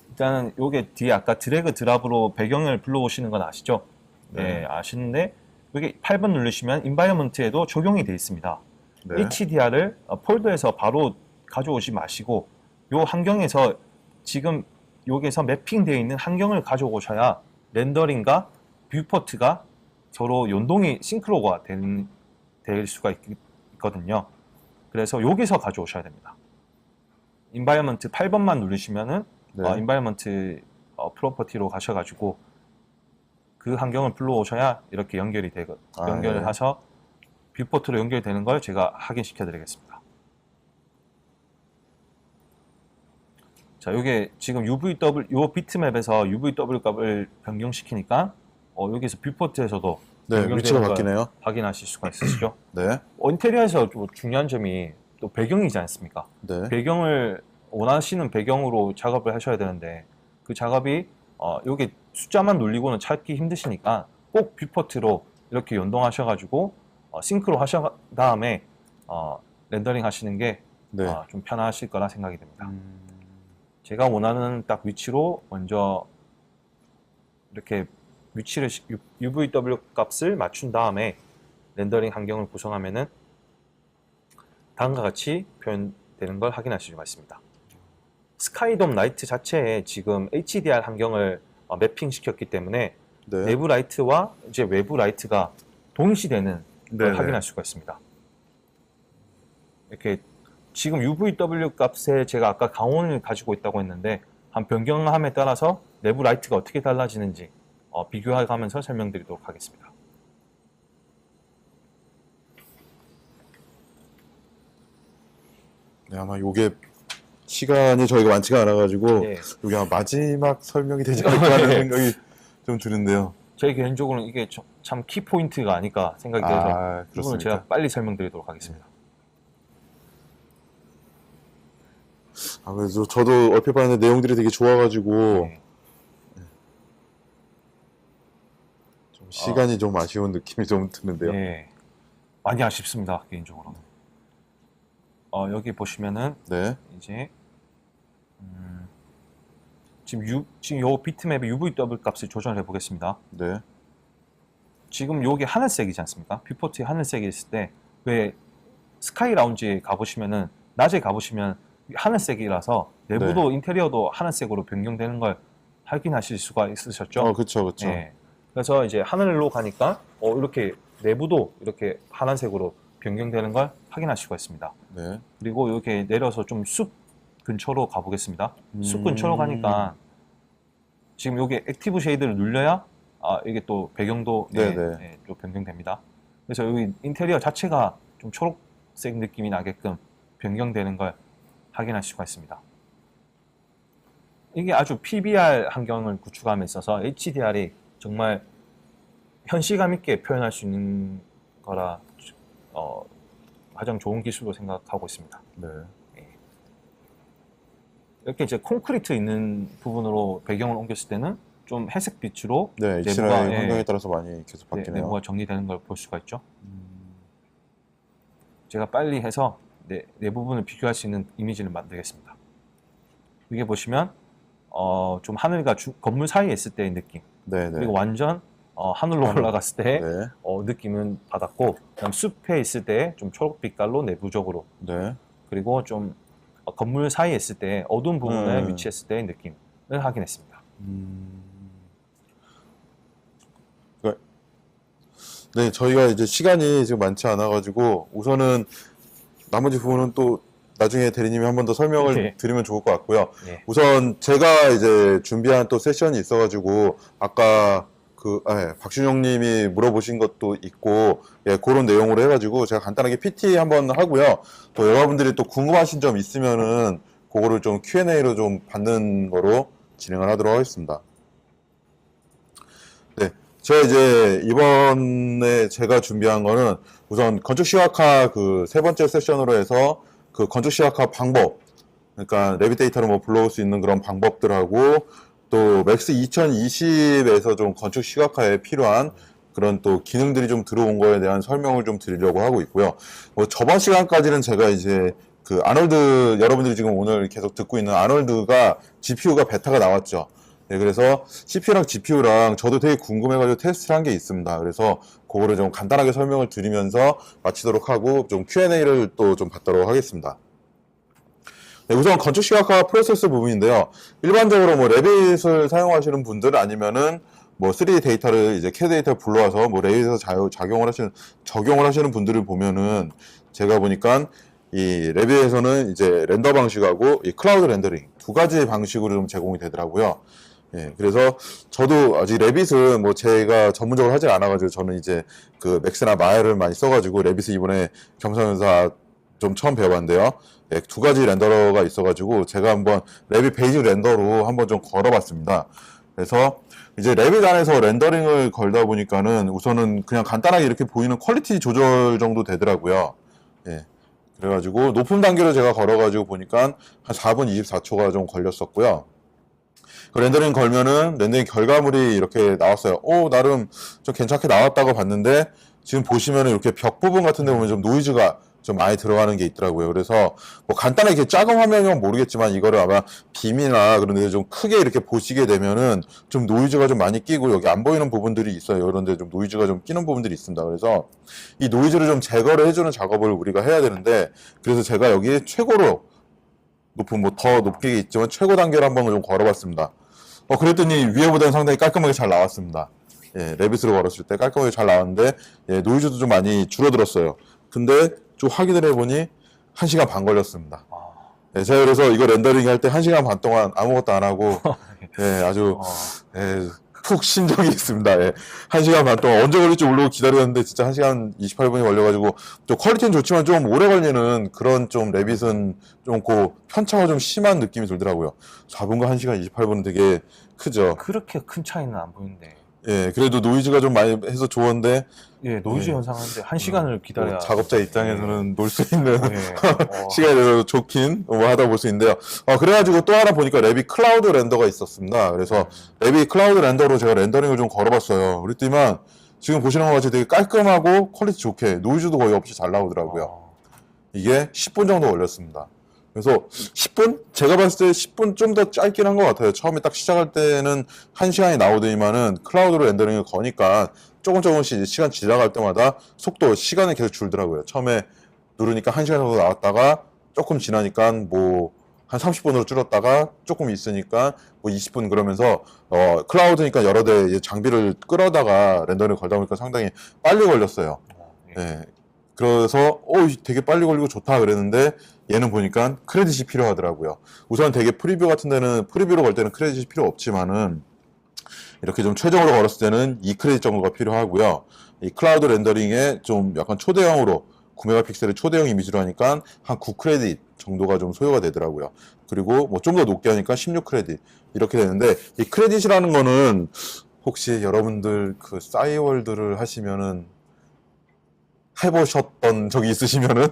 일단은 요게 뒤에 아까 드래그 드랍으로 배경을 불러오시는 건 아시죠? 네, 아시는데 여기 8번 누르시면 인바이러먼트에도 적용이 되어 있습니다. 네. HDR을 폴더에서 바로 가져오지 마시고 요 환경에서 지금 여기서 매핑되어 있는 환경을 가져오셔야 렌더링과 뷰포트가 서로 연동이 싱크로가 될 수가 있거든요. 그래서 여기서 가져오셔야 됩니다. 인바이러먼트 8번만 누르시면은 인바이러먼트 프로퍼티로 가셔가지고 그 환경을 불러오셔야 이렇게 연결이 연결을 해서 뷰포트로 연결되는 걸 제가 확인시켜 드리겠습니다. 자, 이게 지금 UVW, 요 비트맵에서 UVW 값을 변경시키니까 여기서 뷰포트에서도 네, 변경되는 위치가 걸 바뀌네요. 확인하실 수가 있으시죠. 네, 인테리어에서 좀 중요한 점이 또 배경이지 않습니까? 네, 배경을 원하시는 배경으로 작업을 하셔야 되는데 그 작업이 여기 숫자만 눌리고는 찾기 힘드시니까 꼭 뷰포트로 이렇게 연동하셔가지고 싱크로 하셔 다음에 렌더링 하시는 게 네. 좀 편하실 거라 생각이 됩니다. 제가 원하는 딱 위치로 먼저 이렇게 위치를 UVW 값을 맞춘 다음에 렌더링 환경을 구성하면은 다음과 같이 표현되는 걸 확인하실 수가 있습니다. 스카이돔 라이트 자체에 지금 HDR 환경을 매핑 시켰기 때문에 네. 내부 라이트와 이제 외부 라이트가 동시되는 걸 네네. 확인할 수가 있습니다. 이렇게 지금 UVW 값에 제가 아까 강온을 가지고 있다고 했는데 한 변경함에 따라서 내부 라이트가 어떻게 달라지는지 비교해가면서 설명드리도록 하겠습니다. 네, 아마 요게 시간이 저희가 많지가 않아가지고 네. 요게 아마 마지막 설명이 되지 않을까 하는 네. 생각이 좀 드는데요. 제 개인적으로는 이게 참 키포인트가 아닐까 생각이 들어서 이 부분은 그렇습니까? 제가 빨리 설명드리도록 하겠습니다. 그래서 저도 얼핏 봤는데 내용들이 되게 좋아가지고 네. 좀 시간이 좀 아쉬운 느낌이 좀 드는데요. 네. 많이 아쉽습니다, 개인적으로는. 여기 보시면은 네, 이제 지금 요 비트맵의 UVW 값을 조정을 해보겠습니다. 네, 지금 요게 하늘색이지 않습니까? 뷰포트에 하늘색이 있을 때 왜 스카이 라운지에 가보시면은 낮에 가보시면 하늘색이라서 내부도 인테리어도 하늘색으로 변경되는 걸 확인하실 수가 있으셨죠? 그렇죠, 그렇죠. 네. 그래서 이제 하늘로 가니까 이렇게 내부도 이렇게 파란색으로 변경되는 걸 확인할 수가 있습니다. 네, 그리고 이렇게 내려서 좀 숲 근처로 가보겠습니다. 숲 근처로 가니까 지금 여기 액티브 쉐이드를 눌려야 이게 또 배경도 또 변경됩니다. 그래서 여기 인테리어 자체가 좀 초록색 느낌이 나게끔 변경되는 걸 확인할 수가 있습니다. 이게 아주 PBR 환경을 구축함에 있어서 HDR이 정말 현실감 있게 표현할 수 있는 거라 가장 좋은 기술로 생각하고 있습니다. 네. 이렇게 이제 콘크리트 있는 부분으로 배경을 옮겼을 때는 좀 회색 빛으로 네, 내부가 HDR 환경에 따라서 많이 계속 바뀌네요. 내부가 정리되는 걸 볼 수가 있죠. 제가 빨리 해서 내 부분을 비교할 수 있는 이미지를 만들겠습니다. 이게 보시면 좀 하늘과 건물 사이에 있을 때의 느낌, 네, 네. 그리고 완전 하늘로 올라갔을 때 네, 느낌은 받았고, 그다음 숲에 있을 때 좀 초록빛깔로 내부적으로, 네. 그리고 좀 건물 사이에 있을 때 어두운 부분에 위치했을 때의 느낌을 확인했습니다. 네, 저희가 이제 시간이 지금 많지 않아가지고 우선은 나머지 부분은 또 나중에 대리님이 한 번 더 설명을 네. 드리면 좋을 것 같고요. 네. 우선 제가 이제 준비한 또 세션이 있어가지고 아까 박준영 님이 물어보신 것도 있고, 그런 내용으로 해가지고 제가 간단하게 PT 한번 하고요. 또 여러분들이 또 궁금하신 점 있으면은 그거를 좀 Q&A로 좀 받는 거로 진행을 하도록 하겠습니다. 네. 제가 이제 이번에 제가 준비한 거는 우선 건축 시각화 그 세 번째 세션으로 해서 그 건축 시각화 방법, 그러니까 레빗 데이터로 뭐 불러올 수 있는 그런 방법들하고 또 맥스 2020에서 좀 건축 시각화에 필요한 그런 또 기능들이 좀 들어온 거에 대한 설명을 좀 드리려고 하고 있고요. 저번 시간까지는 제가 이제 그 아놀드, 여러분들이 지금 오늘 계속 듣고 있는 아놀드가 GPU가 베타가 나왔죠. 네, 그래서 CPU랑 GPU랑 저도 되게 궁금해가지고 테스트를 한 게 있습니다. 그래서 그거를 좀 간단하게 설명을 드리면서 마치도록 하고 좀 Q&A를 또 좀 받도록 하겠습니다. 네, 우선 건축 시각화 프로세스 부분인데요. 일반적으로 뭐 레빗을 사용하시는 분들 아니면은 뭐 3D 데이터를 이제 CAD 데이터를 불러와서 뭐 레빗에서 적용을 하시는 분들을 보면은 제가 보니까 이 레빗에서는 이제 렌더 방식하고 이 클라우드 렌더링 두 가지 방식으로 좀 제공이 되더라고요. 예, 그래서 저도 아직 레빗은 뭐 제가 전문적으로 하지 않아가지고 저는 이제 그 맥스나 마야를 많이 써가지고 레빗을 이번에 겸사겸사 좀 처음 배워봤는데요. 예, 두 가지 렌더러가 있어가지고 제가 한번 레빗 베이직 렌더로 한번 좀 걸어봤습니다. 그래서 이제 랩빗 안에서 렌더링을 걸다 보니까는 우선은 그냥 간단하게 이렇게 보이는 퀄리티 조절 정도 되더라고요. 예. 그래가지고 높은 단계로 제가 걸어가지고 보니까 한 4분 24초가 좀 걸렸었고요. 그 렌더링 걸면은 렌더링 결과물이 이렇게 나왔어요. 나름 좀 괜찮게 나왔다고 봤는데 지금 보시면은 이렇게 벽 부분 같은 데 보면 좀 노이즈가 좀 많이 들어가는 게 있더라고요. 그래서 뭐 간단하게 이렇게 작은 화면이면 모르겠지만 이거를 아마 빔이나 그런 데 좀 크게 이렇게 보시게 되면은 좀 노이즈가 좀 많이 끼고 여기 안 보이는 부분들이 있어요. 이런 데 좀 노이즈가 좀 끼는 부분들이 있습니다. 그래서 이 노이즈를 좀 제거를 해주는 작업을 우리가 해야 되는데 그래서 제가 여기 최고로 높은 뭐 더 높게 있지만 최고 단계로 한번 좀 걸어봤습니다. 그랬더니 위에보다는 상당히 깔끔하게 잘 나왔습니다. 예, 레빗으로 걸었을 때 깔끔하게 잘 나왔는데, 예, 노이즈도 좀 많이 줄어들었어요. 근데 좀 확인을 해보니 1시간 반 걸렸습니다. 예, 제가 그래서 이거 렌더링 할 때 1시간 반 동안 아무것도 안 하고, 예, 아주, 예, 푹 쉰 적이 있습니다. 예. 1시간 반 동안 언제 걸릴지 모르고 기다렸는데 진짜 1시간 28분이 걸려가지고 좀 퀄리티는 좋지만 좀 오래 걸리는 그런 좀 레빗은 좀 편차가 좀 심한 느낌이 들더라고요. 4분과 1시간 28분은 되게 크죠. 그렇게 큰 차이는 안 보이는데. 예, 그래도 노이즈가 좀 많이 해서 좋은데 예, 노이즈 현상하는데 1시간을 기다려야 작업자 입장에서는 놀 수 있는 예. 시간이 돼서 좋긴 하다 볼 수 있는데요. 그래가지고 또 하나 보니까 랩빗 클라우드 렌더가 있었습니다. 그래서 랩빗 클라우드 렌더로 제가 렌더링을 좀 걸어봤어요. 그랬더니만 지금 보시는 것 같이 되게 깔끔하고 퀄리티 좋게 노이즈도 거의 없이 잘 나오더라고요. 이게 10분 정도 걸렸습니다. 그래서 10분? 제가 봤을 때 10분 좀 더 짧긴 한 것 같아요. 처음에 딱 시작할 때는 1시간이 나오더니만은 클라우드로 렌더링을 거니까 조금씩 시간 지나갈 때마다 시간이 계속 줄더라고요. 처음에 누르니까 1시간 정도 나왔다가 조금 지나니까 뭐 한 30분으로 줄었다가 조금 있으니까 뭐 20분 그러면서 클라우드니까 여러 대 장비를 끌어다가 렌더링을 걸다 보니까 상당히 빨리 걸렸어요. 예. 그래서 되게 빨리 걸리고 좋다 그랬는데 얘는 보니까 크레딧이 필요하더라고요. 우선 되게 프리뷰로 걸 때는 크레딧이 필요 없지만은 이렇게 좀 최종으로 걸었을 때는 2크레딧 정도가 필요하고요. 이 클라우드 렌더링에 좀 약간 초대형으로 9메가픽셀의 초대형 이미지로 하니까 한 9크레딧 정도가 좀 소요가 되더라고요. 그리고 뭐 좀 더 높게 하니까 16크레딧 이렇게 되는데 이 크레딧이라는 거는 혹시 여러분들 그 싸이월드를 하시면은 해보셨던 적이 있으시면은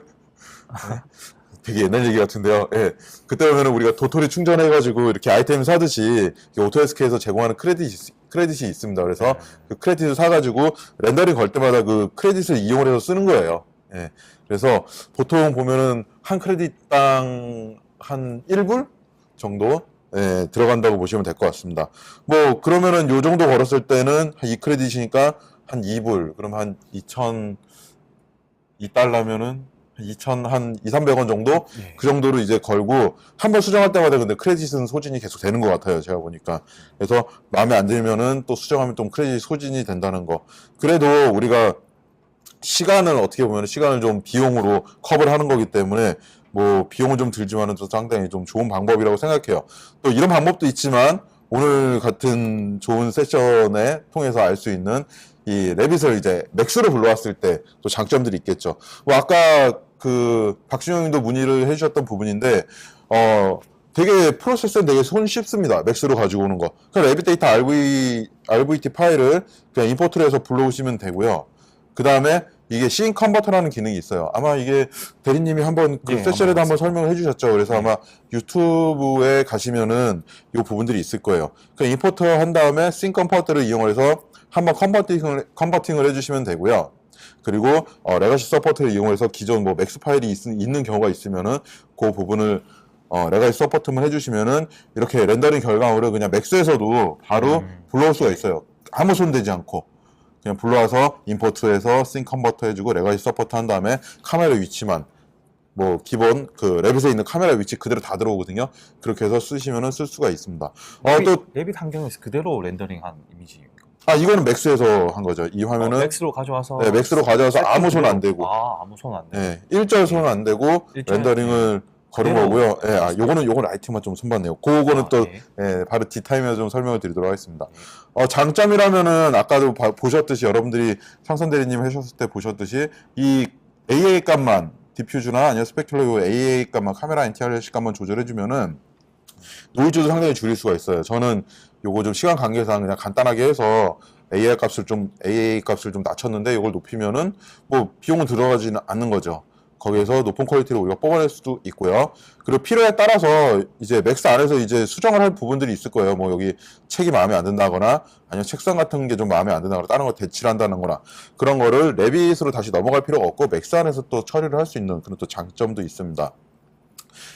되게 옛날 얘기 같은데요. 예. 그때 보면은 우리가 도토리 충전해가지고 이렇게 아이템 사듯이 오토데스크에서 제공하는 크레딧이 있습니다. 그래서 그 크레딧을 사가지고 렌더링 걸 때마다 그 크레딧을 이용을 해서 쓰는 거예요. 예. 그래서 보통 보면은 한 크레딧당 한 1불 정도 예, 들어간다고 보시면 될 것 같습니다. 뭐 그러면은 요 정도 걸었을 때는 한 2크레딧이니까 한 2불, 그럼 한 2달러면은 한 2,300원 정도? 예. 그 정도로 이제 걸고, 한 번 수정할 때마다 근데 크레딧은 소진이 계속 되는 것 같아요, 제가 보니까. 그래서 마음에 안 들면은 또 수정하면 또 크레딧 소진이 된다는 거. 그래도 우리가 시간을 어떻게 보면 시간을 좀 비용으로 커버를 하는 거기 때문에 뭐 비용은 좀 들지만은 또 상당히 좀 좋은 방법이라고 생각해요. 또 이런 방법도 있지만 오늘 같은 좋은 세션에 통해서 알 수 있는 이 레빗을 이제 맥스로 불러왔을 때 또 장점들이 있겠죠. 뭐 아까 그 박준영님도 문의를 해주셨던 부분인데 되게 프로세스는 되게 손쉽습니다. 맥스로 가지고 오는 거. 그냥 레빗 데이터 RVT 파일을 그냥 임포트를 해서 불러오시면 되고요. 그 다음에 이게 씬 컨버터라는 기능이 있어요. 아마 이게 대리님이 한번 그 세션에도 한번 설명을 해주셨죠. 그래서 아마 유튜브에 가시면은 이 부분들이 있을 거예요. 그 임포트 한 다음에 씬 컨버터를 이용해서 한번 컨버팅을 해주시면 되고요. 그리고 레가시 서포트를 이용해서 기존 뭐 맥스 파일이 있는 경우가 있으면은 그 부분을 레가시 서포트만 해주시면은 이렇게 렌더링 결과물을 그냥 맥스에서도 바로 불러올 수가 있어요. 아무 손대지 않고. 그냥 불러와서 임포트해서 씬 컨버터 해주고 레가시 서포트 한 다음에 카메라 위치만 뭐 기본 그 레빗에 있는 카메라 위치 그대로 다 들어오거든요. 그렇게 해서 쓰시면은 쓸 수가 있습니다. 또 레빗 환경에서 그대로 렌더링한 이미지. 이거는 맥스에서 한 거죠. 이 화면은 맥스로 가져와서 네, 맥스로 가져와서 아무 손 안 대고 아무 손 안 대고 네, 일절 손 안 대고 렌더링을 걸은 거고요. 예, 요건 라이팅만 좀 손봤네요. 그거는 또 예, 바로 D타임에서 좀 설명을 드리도록 하겠습니다. 장점이라면은 아까도 보셨듯이 여러분들이 상선 대리님 하셨을 때 보셨듯이 이 AA 값만 디퓨즈나 아니면 스펙큘러 요 AA 값만 카메라 NTR 값만 조절해주면은 노이즈도 상당히 줄일 수가 있어요. 저는 요거 좀 시간 관계상 그냥 간단하게 해서 AA 값을 좀 낮췄는데 이걸 높이면은 뭐 비용은 들어가지는 않는 거죠. 거기에서 높은 퀄리티를 우리가 뽑아낼 수도 있고요. 그리고 필요에 따라서 이제 맥스 안에서 이제 수정을 할 부분들이 있을 거예요. 뭐 여기 책이 마음에 안 든다거나 아니면 책상 같은 게 좀 마음에 안 든다거나 다른 거 대치를 한다는 거나 그런 거를 레빗으로 다시 넘어갈 필요가 없고 맥스 안에서 또 처리를 할 수 있는 그런 또 장점도 있습니다.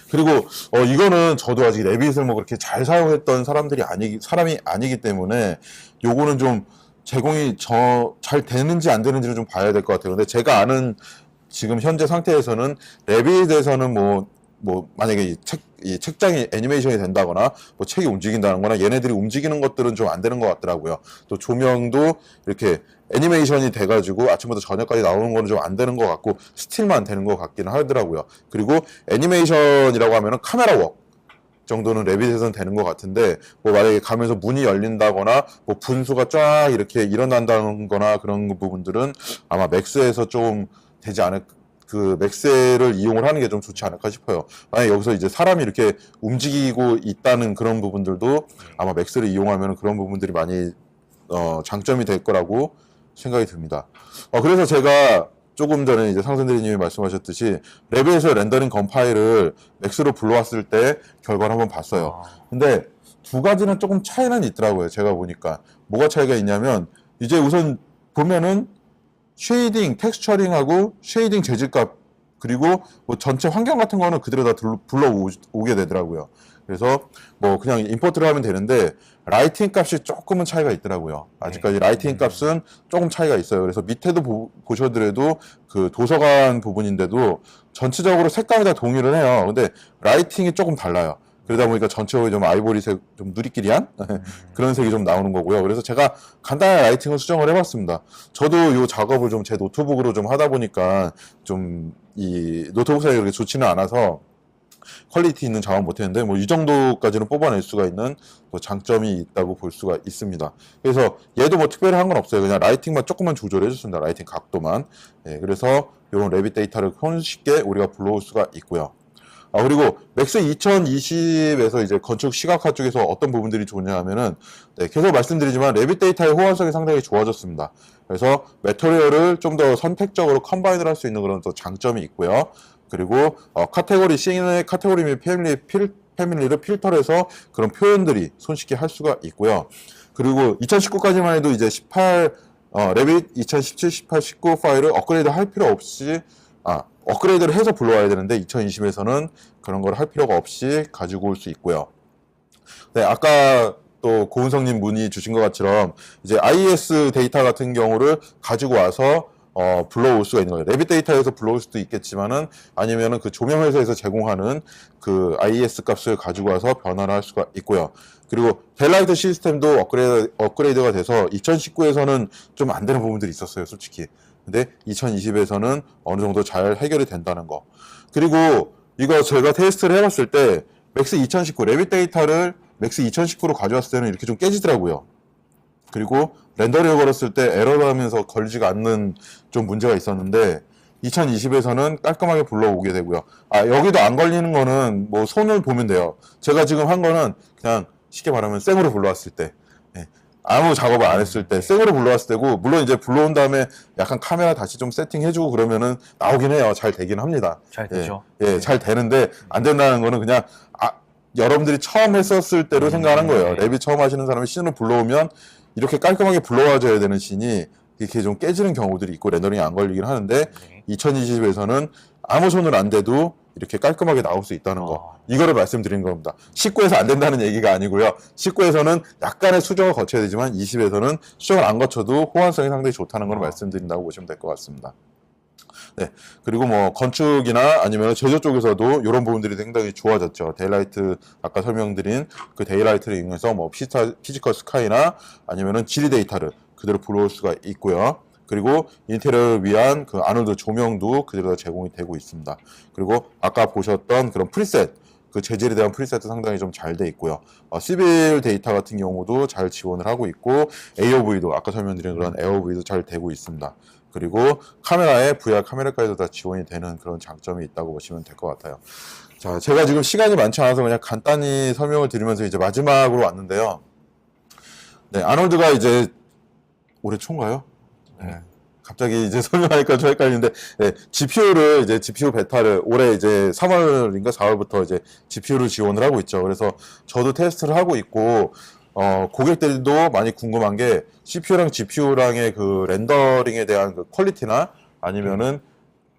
그리고 이거는 저도 아직 레빗을 뭐 그렇게 잘 사용했던 사람이 아니기 때문에 요거는 좀 제공이 잘 되는지 안 되는지를 좀 봐야 될 것 같아요. 근데 제가 아는 지금 현재 상태에서는 레빗에서는 뭐 만약에 이 책장이 애니메이션이 된다거나 뭐 책이 움직인다는 거나 얘네들이 움직이는 것들은 좀 안 되는 것 같더라고요. 또 조명도 이렇게 애니메이션이 돼가지고 아침부터 저녁까지 나오는 거는 좀 안 되는 것 같고 스틸만 되는 것 같기는 하더라고요. 그리고 애니메이션이라고 하면은 카메라 웍 정도는 레빗에서는 되는 것 같은데 뭐 만약에 가면서 문이 열린다거나 뭐 분수가 쫙 이렇게 일어난다는 거나 그런 부분들은 아마 맥스에서 좀 되지 않을 그 맥스를 이용을 하는 게 좀 좋지 않을까 싶어요. 만약에 여기서 이제 사람이 이렇게 움직이고 있다는 그런 부분들도 아마 맥스를 이용하면 그런 부분들이 많이 장점이 될 거라고 생각이 듭니다. 그래서 제가 조금 전에 이제 상선대리님이 말씀하셨듯이 레빗에서 렌더링 건파일을 맥스로 불러왔을 때 결과를 한번 봤어요. 근데 두 가지는 조금 차이는 있더라고요. 제가 보니까 뭐가 차이가 있냐면 이제 우선 보면은 쉐이딩, 텍스처링하고 쉐이딩 재질값 그리고 뭐 전체 환경 같은 거는 그대로 다 불러오게 되더라고요. 그래서 뭐 그냥 임포트를 하면 되는데 라이팅 값이 조금은 차이가 있더라고요. 아직까지 라이팅 값은 조금 차이가 있어요. 그래서 밑에도 보셔더라도 그 도서관 부분인데도 전체적으로 색감이 다 동일을 해요. 근데 라이팅이 조금 달라요. 그러다 보니까 전체적으로 좀 아이보리색, 좀 누리끼리한 그런 색이 좀 나오는 거고요. 그래서 제가 간단한 라이팅을 수정을 해봤습니다. 저도 이 작업을 좀 제 노트북으로 좀 하다 보니까 좀 이 노트북 사이가 그렇게 좋지는 않아서 퀄리티 있는 작업 못했는데 뭐 이 정도까지는 뽑아낼 수가 있는 뭐 장점이 있다고 볼 수가 있습니다. 그래서 얘도 뭐 특별히 한 건 없어요. 그냥 라이팅만 조금만 조절해 줬습니다. 라이팅 각도만. 그래서 이런 레빗 데이터를 손쉽게 우리가 불러올 수가 있고요. 그리고 맥스 2020에서 이제 건축 시각화 쪽에서 어떤 부분들이 좋냐 하면은 계속 말씀드리지만 레빗 데이터의 호환성이 상당히 좋아졌습니다. 그래서 매터리얼을 좀 더 선택적으로 컴바인을 할 수 있는 그런 또 장점이 있고요. 그리고 카테고리 C의 카테고리 및 패밀리를 필터해서 그런 표현들이 손쉽게 할 수가 있고요. 그리고 2019까지만 해도 이제 레빗 2017, 18, 19 파일을 업그레이드 할 필요 없이 업그레이드를 해서 불러와야 되는데 2020에서는 그런 걸 할 필요가 없이 가지고 올 수 있고요. 네, 아까 또 고은성님 문의 주신 것 것처럼 이제 IES 데이터 같은 경우를 가지고 와서 불러올 수가 있는 거예요. 레빗 데이터에서 불러올 수도 있겠지만은 아니면은 그 조명 회사에서 제공하는 그 IES 값을 가지고 와서 변화를 할 수가 있고요. 그리고 델라이트 시스템도 업그레이드가 돼서 2019에서는 좀 안 되는 부분들이 있었어요, 솔직히. 근데 2020에서는 어느 정도 잘 해결이 된다는 거. 그리고 이거 제가 테스트를 해봤을 때 맥스 2019 레빗 데이터를 맥스 2019로 가져왔을 때는 이렇게 좀 깨지더라고요. 그리고 렌더링을 걸었을 때 에러를 하면서 걸리지가 않는 좀 문제가 있었는데 2020에서는 깔끔하게 불러오게 되고요. 여기도 안 걸리는 거는 뭐 손을 보면 돼요. 제가 지금 한 거는 그냥 쉽게 말하면 생으로 불러왔을 때 아무 작업을 안 했을 때 생으로 불러왔을 때고, 물론 이제 불러온 다음에 약간 카메라 다시 좀 세팅해주고 그러면은 나오긴 해요. 잘 되긴 합니다. 잘 되죠. 잘 되는데 안 된다는 거는 그냥 여러분들이 처음 했었을 때로 생각하는 거예요. 랩이 처음 하시는 사람이 씬을 불러오면 이렇게 깔끔하게 불러와줘야 되는 씬이 이렇게 좀 깨지는 경우들이 있고 렌더링이 안 걸리긴 하는데 2020에서는 아무 손을 안 대도 이렇게 깔끔하게 나올 수 있다는 거, 이거를 말씀드린 겁니다. 19에서 안 된다는 얘기가 아니고요. 19에서는 약간의 수정을 거쳐야 되지만 20에서는 수정을 안 거쳐도 호환성이 상당히 좋다는 걸 말씀드린다고 보시면 될 것 같습니다. 네. 그리고 뭐 건축이나 아니면 제조 쪽에서도 이런 부분들이 상당히 좋아졌죠. 데일라이트, 아까 설명드린 그 데일라이트를 이용해서 뭐 피지컬 스카이나 아니면은 지리 데이터를 그대로 불러올 수가 있고요. 그리고 인테리어를 위한 그 아놀드 조명도 그대로 제공이 되고 있습니다. 그리고 아까 보셨던 그런 프리셋, 그 재질에 대한 프리셋도 상당히 좀 잘 돼 있고요. 시빌 데이터 같은 경우도 잘 지원을 하고 있고, AOV도 아까 설명드린 그런 AOV도 잘 되고 있습니다. 그리고 카메라에 VR 카메라까지도 다 지원이 되는 그런 장점이 있다고 보시면 될 것 같아요. 자, 제가 지금 시간이 많지 않아서 그냥 간단히 설명을 드리면서 이제 마지막으로 왔는데요. 네, 아놀드가 이제 올해 초인가요? 네. 갑자기 이제 설명하니까 좀 헷갈리는데, 네, GPU를 이제 GPU 베타를 올해 이제 3월인가 4월부터 이제 GPU를 지원을 하고 있죠. 그래서 저도 테스트를 하고 있고, 고객들도 많이 궁금한 게 CPU랑 GPU랑의 그 렌더링에 대한 그 퀄리티나 아니면은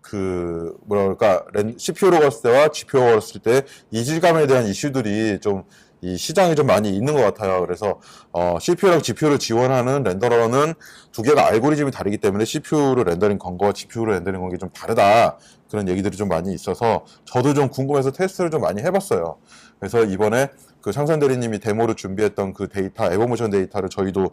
그 뭐랄까 CPU로 갔을 때와 GPU로 갔을 때 이질감에 대한 이슈들이 좀 이 시장이 좀 많이 있는 것 같아요. 그래서 CPU랑 GPU를 지원하는 렌더러는 두 개가 알고리즘이 다르기 때문에 CPU로 렌더링 건 거와 GPU로 렌더링 건 게 좀 다르다, 그런 얘기들이 좀 많이 있어서 저도 좀 궁금해서 테스트를 좀 많이 해봤어요. 그래서 이번에 그 상선 대리님이 데모로 준비했던 그 데이터, 에버모션 데이터를 저희도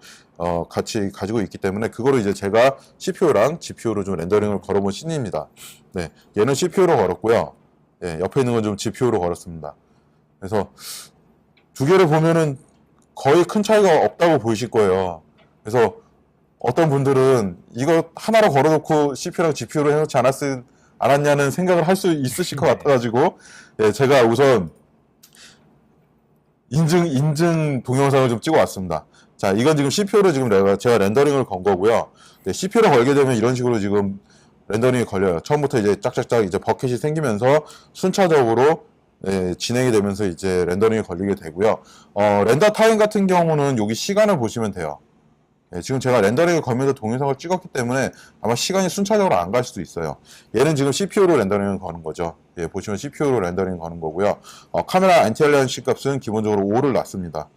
같이 가지고 있기 때문에 그거를 이제 제가 CPU랑 GPU로 좀 렌더링을 걸어본 씬입니다. 네, 얘는 CPU로 걸었고요. 네, 옆에 있는 건 좀 GPU로 걸었습니다. 그래서 두 개를 보면은 거의 큰 차이가 없다고 보이실 거예요. 그래서 어떤 분들은 이거 하나로 걸어놓고 CPU랑 GPU로 해놓지 않았냐는 생각을 할 수 있으실 것 같아가지고, 예, 제가 우선 인증 동영상을 좀 찍어 왔습니다. 자, 이건 지금 CPU로 지금 제가 렌더링을 건 거고요. 네, CPU로 걸게 되면 이런 식으로 지금 렌더링이 걸려요. 처음부터 이제 짝짝짝 이제 버켓이 생기면서 순차적으로 진행이 되면서 이제 렌더링이 걸리게 되고요. 렌더 타임 같은 경우는 여기 시간을 보시면 돼요. 지금 제가 렌더링을 걸면서 동영상을 찍었기 때문에 아마 시간이 순차적으로 안 갈 수도 있어요. 얘는 지금 CPU로 렌더링을 거는 거죠. 보시면 CPU로 렌더링 거는 거고요. 카메라 안티알리안시 값은 기본적으로 5를 놨습니다.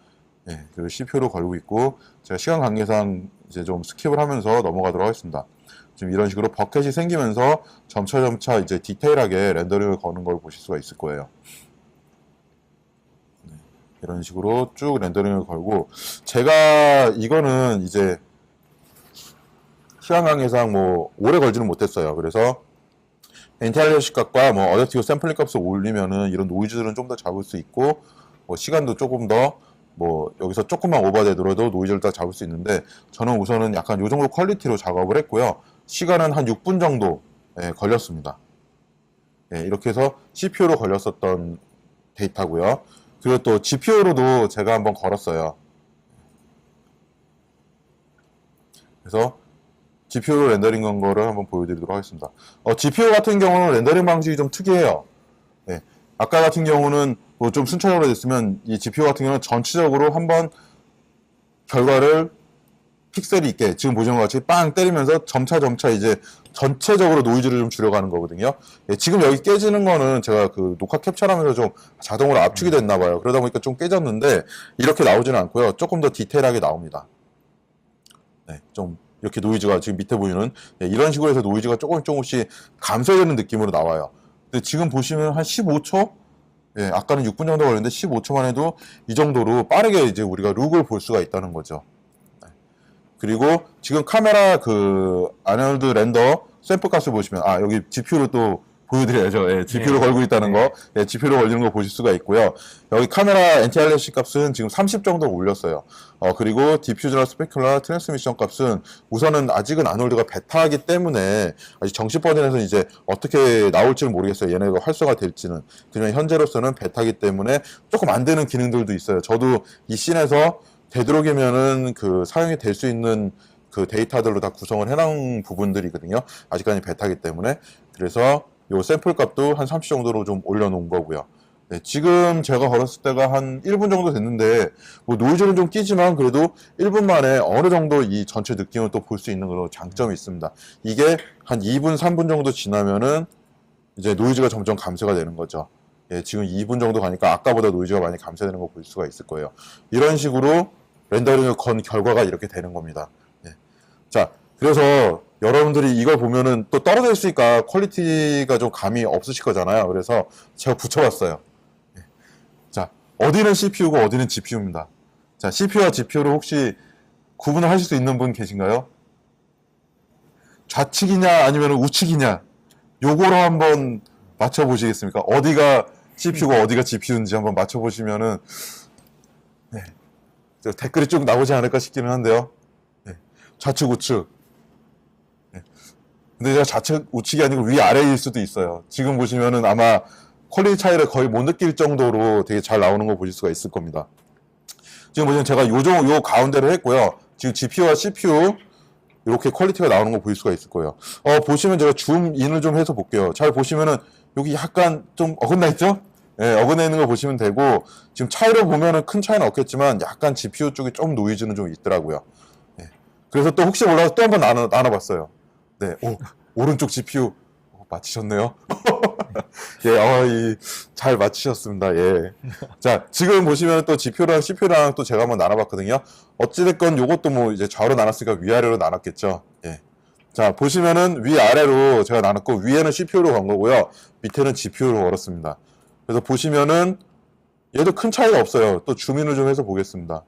그리고 CPU로 걸고 있고, 제가 시간 관계상 이제 좀 스킵을 하면서 넘어가도록 하겠습니다. 지금 이런 식으로 버켓이 생기면서 점차 이제 디테일하게 렌더링을 거는 걸 보실 수가 있을 거예요. 이런 식으로 쭉 렌더링을 걸고, 제가 이거는 이제 시간 관계상 뭐 오래 걸지는 못했어요. 그래서 엔티알리어 시각과 뭐 어댑티브 샘플링 값을 올리면은 이런 노이즈들은 좀 더 잡을 수 있고, 뭐 시간도 조금 더 뭐 여기서 조금만 오버되더라도 노이즈를 다 잡을 수 있는데, 저는 우선은 약간 요 정도 퀄리티로 작업을 했고요. 시간은 한 6분 정도 걸렸습니다. 이렇게 해서 CPU로 걸렸었던 데이터고요. 그리고 또 GPU로도 제가 한번 걸었어요. 그래서 GPU로 렌더링 건 거를 한번 보여드리도록 하겠습니다. GPU 같은 경우는 렌더링 방식이 좀 특이해요. 아까 같은 경우는 뭐 좀 순차적으로 됐으면 이 GPU 같은 경우는 전체적으로 한번 결과를 픽셀이 있게 지금 보시는 것 같이 빵 때리면서 점차 이제 전체적으로 노이즈를 좀 줄여가는 거거든요. 지금 여기 깨지는 거는 제가 그 녹화 캡처하면서 좀 자동으로 압축이 됐나 봐요. 그러다 보니까 좀 깨졌는데 이렇게 나오지는 않고요. 조금 더 디테일하게 나옵니다. 좀 이렇게 노이즈가 지금 밑에 보이는 이런 식으로 해서 노이즈가 조금씩 감소되는 느낌으로 나와요. 근데 지금 보시면 한 15초? 아까는 6분 정도 걸렸는데 15초만 해도 이 정도로 빠르게 이제 우리가 룩을 볼 수가 있다는 거죠. 그리고 지금 카메라 그 아놀드 렌더 샘플 값을 보시면 여기 GPU로 또 보여드려야죠. GPU로 걸고 있다는 거, GPU로 걸리는 거 보실 수가 있고요. 여기 카메라 엔티알리시 값은 지금 30 정도 올렸어요. 그리고 디퓨저나 스페큘러 트랜스미션 값은 우선은 아직은 아놀드가 베타이기 때문에 아직 정식 버전에서 이제 어떻게 나올지는 모르겠어요. 얘네가 활성화 될지는. 그냥 현재로서는 베타이기 때문에 조금 안 되는 기능들도 있어요. 저도 이 씬에서 되도록이면은 그 사용이 될 수 있는 그 데이터들로 다 구성을 해놓은 부분들이거든요. 아직까지 베타이기 때문에. 그래서 요 샘플 값도 한 30 정도로 좀 올려놓은 거고요. 지금 제가 걸었을 때가 한 1분 정도 됐는데, 뭐 노이즈는 좀 끼지만 그래도 1분 만에 어느 정도 이 전체 느낌을 또 볼 수 있는 그런 장점이 있습니다. 이게 한 2분, 3분 정도 지나면은 이제 노이즈가 점점 감소가 되는 거죠. 지금 2분 정도 가니까 아까보다 노이즈가 많이 감소되는 거 볼 수가 있을 거예요. 이런 식으로 렌더링을 건 결과가 이렇게 되는 겁니다. 자, 그래서 여러분들이 이걸 보면은 또 떨어져 있으니까 퀄리티가 좀 감이 없으실 거잖아요. 그래서 제가 붙여봤어요. 자, 어디는 CPU고 어디는 GPU입니다. 자, CPU와 GPU를 혹시 구분을 하실 수 있는 분 계신가요? 좌측이냐 아니면 우측이냐? 요거로 한번 맞춰보시겠습니까? 어디가 CPU고 어디가 GPU인지 한번 맞춰보시면은 댓글이 쭉 나오지 않을까 싶기는 한데요. 좌측 우측. 근데 제가 좌측 우측이 아니고 위아래일 수도 있어요. 지금 보시면은 아마 퀄리티 차이를 거의 못 느낄 정도로 되게 잘 나오는 거 보실 수가 있을 겁니다. 지금 보시면 제가 요 가운데를 했고요. 지금 GPU와 CPU 이렇게 퀄리티가 나오는 거 보일 수가 있을 거예요. 보시면 제가 줌인을 좀 해서 볼게요. 잘 보시면은 여기 약간 좀 어긋나 있죠? 예, 어긋나 있는 거 보시면 되고, 지금 차이를 보면은 큰 차이는 없겠지만 약간 GPU 쪽에 좀 노이즈는 좀 있더라고요. 예. 그래서 또 혹시 몰라서 또 한번 나눠봤어요. 네, 오른쪽 GPU 맞히셨네요. 예, 잘 맞히셨습니다. 예. 자, 지금 보시면 또 GPU랑 CPU랑 또 제가 한번 나눠봤거든요. 어찌됐건 요것도 뭐 이제 좌우로 나눴으니까 위아래로 나눴겠죠. 예. 자, 보시면은 위아래로 제가 나눴고, 위에는 CPU로 간 거고요. 밑에는 GPU로 걸었습니다. 그래서 보시면은 얘도 큰 차이가 없어요. 또 줌인을 좀 해서 보겠습니다.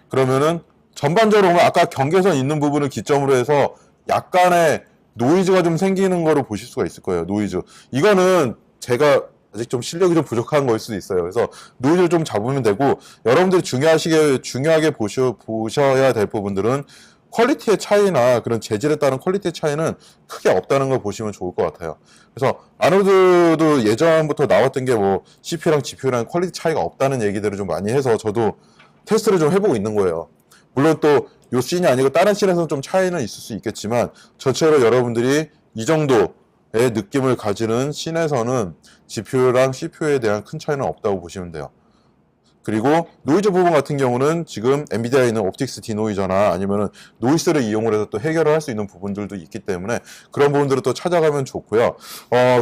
그러면은 전반적으로 보면 아까 경계선 있는 부분을 기점으로 해서 약간의 노이즈가 좀 생기는 거를 보실 수가 있을 거예요. 노이즈. 이거는 제가 아직 좀 실력이 좀 부족한 거일 수도 있어요. 그래서 노이즈를 좀 잡으면 되고, 여러분들이 중요하게 보셔야 될 부분들은 퀄리티의 차이나 그런 재질에 따른 퀄리티의 차이는 크게 없다는 걸 보시면 좋을 것 같아요. 그래서 아노드도 예전부터 나왔던 게 뭐 CPU랑 GPU랑 퀄리티 차이가 없다는 얘기들을 좀 많이 해서 저도 테스트를 좀 해보고 있는 거예요. 물론 또 요 씬이 아니고 다른 씬에서는 좀 차이는 있을 수 있겠지만, 전체로 여러분들이 이 정도의 느낌을 가지는 씬에서는 GPU랑 CPU에 대한 큰 차이는 없다고 보시면 돼요. 그리고 노이즈 부분 같은 경우는 지금 엔비디아에 있는 옵틱스 디노이저나 아니면은 노이스를 이용을 해서 또 해결을 할 수 있는 부분들도 있기 때문에 그런 부분들을 또 찾아가면 좋고요.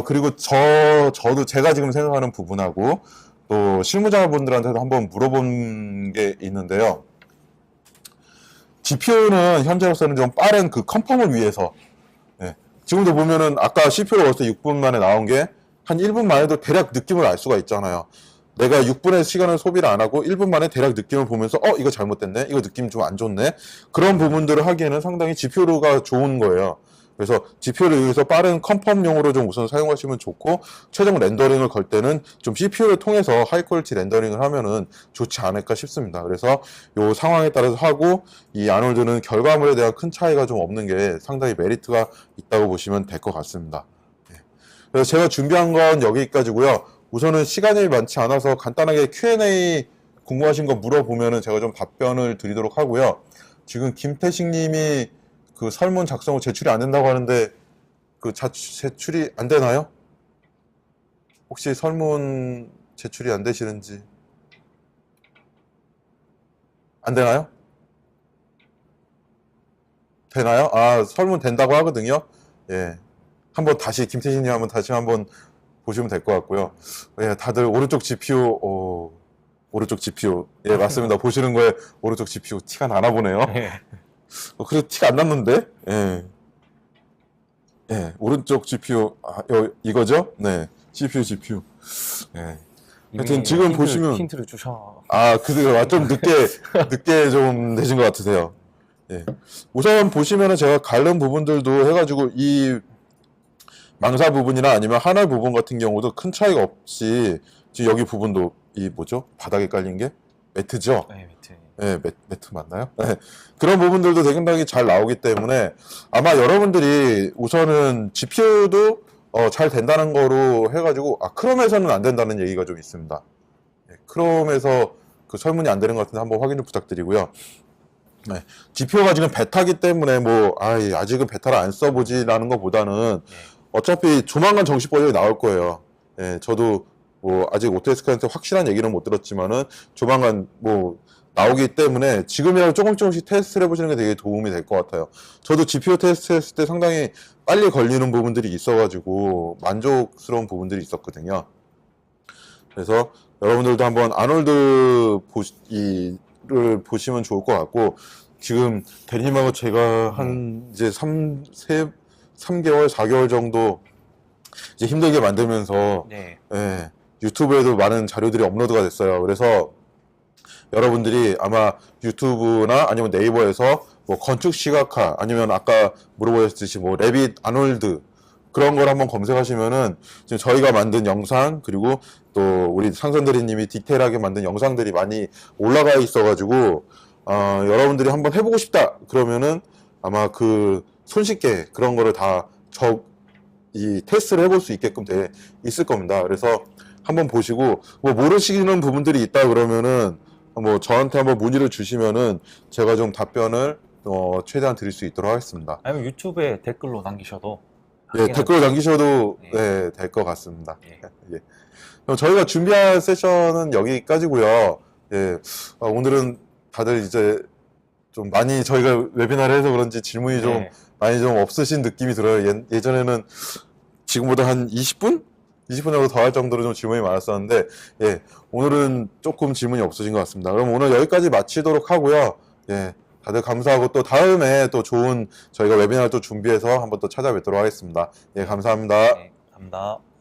그리고 저도 제가 지금 생각하는 부분하고 또 실무자분들한테도 한번 물어본 게 있는데요. GPU는 현재로서는 좀 빠른 그 컨펌을 위해서, 예. 지금도 보면은 아까 CPU로 벌써 6분 만에 나온 게 한 1분 만에도 대략 느낌을 알 수가 있잖아요. 내가 6분의 시간을 소비를 안 하고 1분 만에 대략 느낌을 보면서 이거 잘못됐네, 이거 느낌 좀 안 좋네, 그런 부분들을 하기에는 상당히 GPU가 좋은 거예요. 그래서 GPU를 위해서 빠른 컨펌용으로 좀 우선 사용하시면 좋고, 최종 렌더링을 걸 때는 좀 CPU를 통해서 하이 퀄리티 렌더링을 하면은 좋지 않을까 싶습니다. 그래서 요 상황에 따라서 하고, 이 아놀드는 결과물에 대한 큰 차이가 좀 없는 게 상당히 메리트가 있다고 보시면 될 것 같습니다. 그래서 제가 준비한 건 여기까지고요. 우선은 시간이 많지 않아서 간단하게 Q&A 궁금하신 거 물어보면은 제가 좀 답변을 드리도록 하고요. 지금 김태식 님이 그 설문 작성 후 제출이 안 된다고 하는데, 그 제출이 안 되나요? 혹시 설문 제출이 안 되시는지. 안 되나요? 되나요? 설문 된다고 하거든요. 예. 한번 다시, 김태식 님 한번 다시 한번 보시면 될 것 같고요. 예, 다들 오른쪽 GPU, 오른쪽 GPU. 예, 맞습니다. 보시는 거에 오른쪽 GPU 티가 나나 보네요. 그래도 티가 안 났는데? 예. 예, 오른쪽 GPU, 이거죠? 네. GPU. 예. 하여튼 지금 보시면. 힌트를 주셔. 그래요. 좀 늦게 좀 되신 것 같으세요. 예. 우선 보시면은 제가 가른 부분들도 해가지고 이 망사 부분이나 아니면 하늘 부분 같은 경우도 큰 차이가 없이, 지금 여기 부분도 이 뭐죠? 바닥에 깔린 게 매트죠? 네, 매트. 네, 매트 맞나요? 네. 그런 부분들도 굉장히 잘 나오기 때문에 아마 여러분들이 우선은 GPU도 잘 된다는 거로 해가지고, 크롬에서는 안 된다는 얘기가 좀 있습니다. 네, 크롬에서 그 설문이 안 되는 것 같은데 한번 확인 좀 부탁드리고요. 네, GPU가 지금 베타기 때문에 뭐 아직은 베타를 안 써보지라는 것보다는 어차피 조만간 정식 버전이 나올 거예요. 예, 저도 뭐 아직 오토데스크한테 확실한 얘기는 못 들었지만은 조만간 뭐 나오기 때문에 지금이라도 조금씩 테스트를 해보시는 게 되게 도움이 될 것 같아요. 저도 GPU 테스트 했을 때 상당히 빨리 걸리는 부분들이 있어가지고 만족스러운 부분들이 있었거든요. 그래서 여러분들도 한번 아놀드 를 보시면 좋을 것 같고, 지금 대리님하고 제가 한 이제 3개월, 4개월 정도 이제 힘들게 만들면서 네. 예, 유튜브에도 많은 자료들이 업로드가 됐어요. 그래서 여러분들이 아마 유튜브나 아니면 네이버에서 뭐 건축 시각화, 아니면 아까 물어보셨듯이 뭐 레빗 아놀드, 그런 걸 한번 검색하시면은 지금 저희가 만든 영상, 그리고 또 우리 상선대리님이 디테일하게 만든 영상들이 많이 올라가 있어가지고, 여러분들이 한번 해보고 싶다 그러면은 아마 그 손쉽게 그런 거를 다 이 테스트를 해볼 수 있게끔 돼 있을 겁니다. 그래서 한번 보시고 뭐 모르시는 부분들이 있다 그러면은 뭐 저한테 한번 문의를 주시면은 제가 좀 답변을 최대한 드릴 수 있도록 하겠습니다. 아니면 유튜브에 댓글로 남기셔도 예, 댓글 남기셔도 네. 네, 될 것 같습니다. 예. 예. 그럼 저희가 준비한 세션은 여기까지고요. 예, 오늘은 다들 이제 좀 많이 저희가 웨비나를 해서 그런지 질문이 좀 네. 많이 좀 없으신 느낌이 들어요. 예전에는 지금보다 한 20분? 20분 정도 더 할 정도로 좀 질문이 많았었는데, 예, 오늘은 조금 질문이 없으신 것 같습니다. 그럼 오늘 여기까지 마치도록 하고요. 예, 다들 감사하고 또 다음에 또 좋은 저희가 웨비나를 또 준비해서 한번 또 찾아뵙도록 하겠습니다. 예, 감사합니다. 네, 감사합니다.